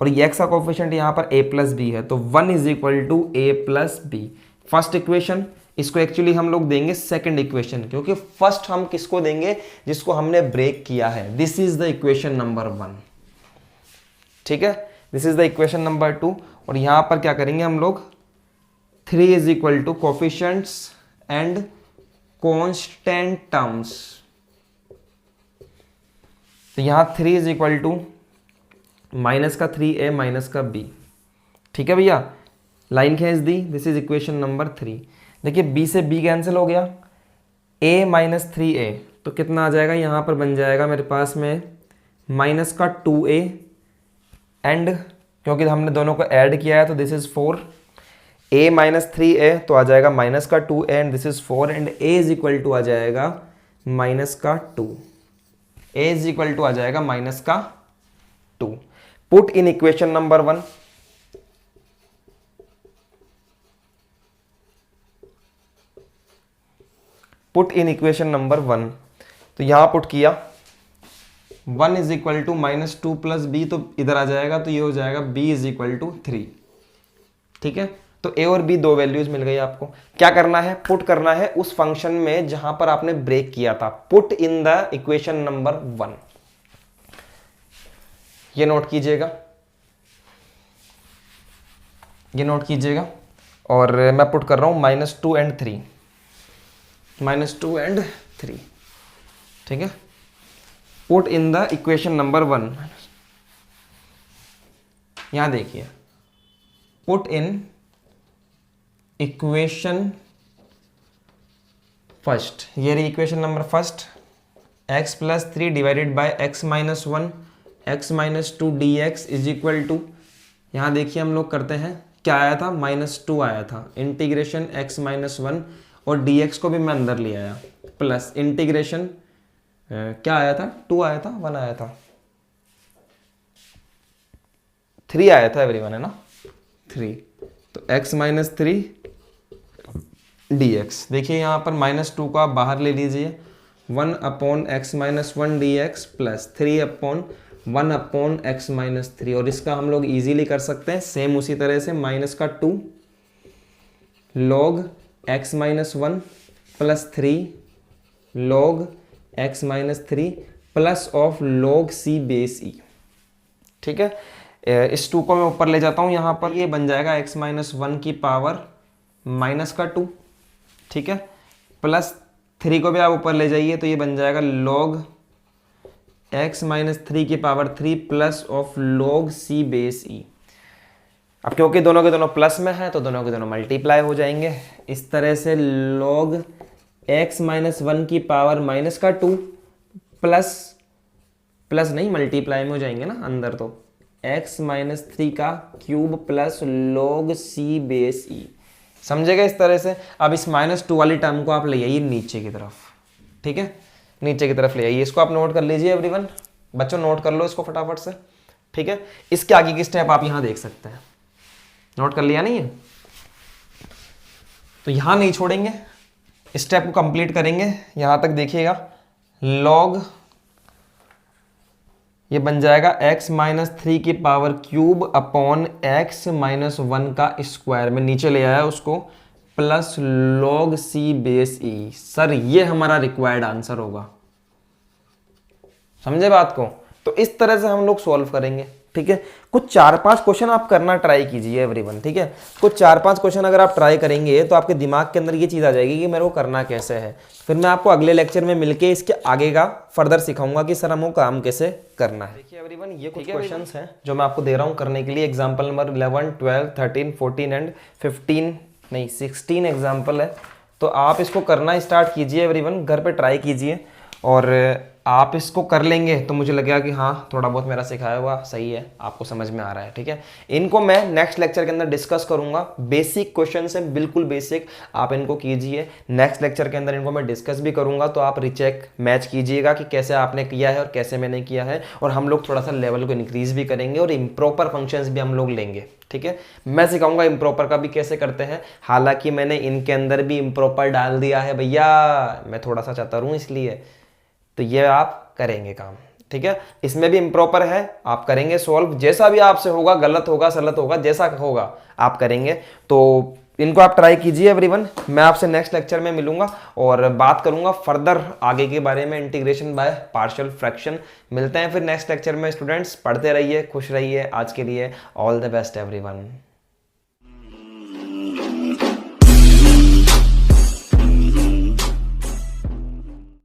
और ये x का कोफिशिएंट यहाँ पर a प्लस बी है, तो 1 is equal to a plus b, first equation. इसको एक्चुअली हम लोग देंगे सेकंड इक्वेशन, क्योंकि फर्स्ट हम किसको देंगे, जिसको हमने ब्रेक किया है। This is the equation number 1। ठीक है, this is the equation number 2, और यहां पर क्या करेंगे हम लोग, 3 is equal to coefficients and constant terms, तो यहां 3 इज इक्वल टू माइनस का 3a माइनस का b। ठीक है भैया, लाइन खींच दी, दिस इज इक्वेशन नंबर 3। देखिए b से b कैंसिल हो गया, a माइनस 3a, तो कितना आ जाएगा, यहाँ पर बन जाएगा मेरे पास में माइनस का 2a, एंड क्योंकि हमने दोनों को ऐड किया है तो this is 4, a minus 3a तो आ जाएगा माइनस का 2a and this is 4, and a is equal to आ जाएगा माइनस का 2, a इज इक्वल टू आ जाएगा माइनस का 2। Put in equation number 1, put in equation number 1, तो यहां पुट किया 1 is equal to minus 2 plus b, तो इधर आ जाएगा तो ये हो जाएगा b इज इक्वल टू 3। ठीक है, तो a और b दो वैल्यूज मिल गई आपको। क्या करना है, पुट करना है उस फंक्शन में जहां पर आपने ब्रेक किया था, put in the equation number 1। ये नोट कीजिएगा, ये नोट कीजिएगा, और मैं पुट कर रहा हूं माइनस 2 एंड 3, माइनस 2 एंड 3। ठीक है, put in the equation number 1। यहां देखिए, पुट इन इक्वेशन फर्स्ट, ये रही equation number first, x plus 3 divided by x minus 1 x minus 2 d x is equal to, यहाँ देखिए हम लोग करते हैं, क्या आया था, -2 आया था, इंटीग्रेशन x माइनस 1 और dx को भी मैं अंदर ले आया, प्लस इंटीग्रेशन क्या आया था, 2 आया था, 1 आया था, 3 आया था एवरीवन, है ना, 3, तो x माइनस 3 dx, देखिए यहाँ पर -2 को आप बाहर ले लीजिए, 1 upon x minus 1 dx plus 3 upon 1 upon x minus 3, और इसका हम लोग इजीली कर सकते हैं सेम उसी तरह से, माइनस का 2 log x minus 1 plus 3 log x minus 3 plus of log c base e, ठीक है। इस 2 को मैं ऊपर ले जाता हूँ, यहाँ पर ये बन जाएगा x माइनस 1 की पावर माइनस का 2, ठीक है, प्लस 3 को भी आप ऊपर ले जाइए तो ये बन जाएगा log x माइनस 3 की power 3 plus of log c base e। अब क्योंकि दोनों के दोनों प्लस में है तो दोनों के दोनों मल्टीप्लाई हो जाएंगे, इस तरह से log x माइनस 1 की पावर माइनस का 2 प्लस नहीं मल्टीप्लाई में हो जाएंगे ना अंदर, तो x माइनस 3 का cube plus log c base e, समझेगा इस तरह से। अब इस -2 वाली टर्म को आप ले आइए नीचे की तरफ, ठीक है, नीचे की तरफ ले आइए, इसको आप नोट कर लीजिए एवरीवन, बच्चों नोट कर लो इसको फटाफट से, ठीक है। इसके आगे की स्टेप आप यहां देख सकते हैं, नोट कर लिया नहीं है, तो यहां नहीं छोड़ेंगे, स्टेप को कंप्लीट करेंगे, यहां तक देखिएगा, लॉग ये बन जाएगा x माइनस 3 की power cube upon x minus 1 का स्क्वायर, में नीचे ले आया उसको, plus log c base e। Sir ये हमारा रिक्वायर्ड आंसर होगा, समझे बात को, तो इस तरह से हम लोग सॉल्व करेंगे, ठीक है। कुछ 4-5 क्वेश्चन आप करना ट्राई कीजिए एवरीवन, ठीक है, कुछ 4-5 क्वेश्चन अगर आप ट्राई करेंगे तो आपके दिमाग के अंदर ये चीज़ आ जाएगी कि मेरे को करना कैसे है, फिर मैं आपको अगले लेक्चर में मिलके इसके आगे का फर्दर सिखाऊंगा कि सर हमको काम कैसे करना है। देखिए एवरीवन, ये कुछ क्वेश्चंस हैं जो मैं आपको दे रहा हूँ करने के लिए, एग्जाम्पल नंबर 11, 12, 13, 14 एंड 15 नहीं 16 एग्जाम्पल है, तो आप इसको करना स्टार्ट कीजिए एवरीवन, घर पे ट्राई कीजिए, और आप इसको कर लेंगे तो मुझे लगेगा कि हाँ थोड़ा बहुत मेरा सिखाया हुआ सही है, आपको समझ में आ रहा है, ठीक है। इनको मैं नेक्स्ट लेक्चर के अंदर डिस्कस करूंगा, बेसिक क्वेश्चन है, बिल्कुल बेसिक, आप इनको कीजिए, नेक्स्ट लेक्चर के अंदर इनको मैं डिस्कस भी करूंगा, तो आप रिचेक मैच कीजिएगा कि कैसे आपने किया है और कैसे मैंने किया है, और हम लोग थोड़ा सा लेवल को इंक्रीज भी करेंगे और इम्प्रॉपर फंक्शंस भी हम लोग लेंगे, ठीक है। मैं सिखाऊंगा इम्प्रॉपर का भी कैसे करते हैं, हालांकि मैंने इनके अंदर भी इम्प्रॉपर डाल दिया है भैया, मैं थोड़ा सा चतुर हूँ इसलिए, तो ये आप करेंगे काम, ठीक है। इसमें भी इम्प्रॉपर है, आप करेंगे सॉल्व, जैसा भी आपसे होगा, गलत होगा सलत होगा, जैसा होगा आप करेंगे, तो इनको आप ट्राई कीजिए एवरीवन। मैं आपसे नेक्स्ट लेक्चर में मिलूंगा और बात करूंगा फर्दर आगे के बारे में, इंटीग्रेशन बाय पार्शियल फ्रैक्शन। मिलते हैं फिर नेक्स्ट लेक्चर में स्टूडेंट्स, पढ़ते रहिए, खुश रहिए, आज के लिए ऑल द बेस्ट एवरीवन।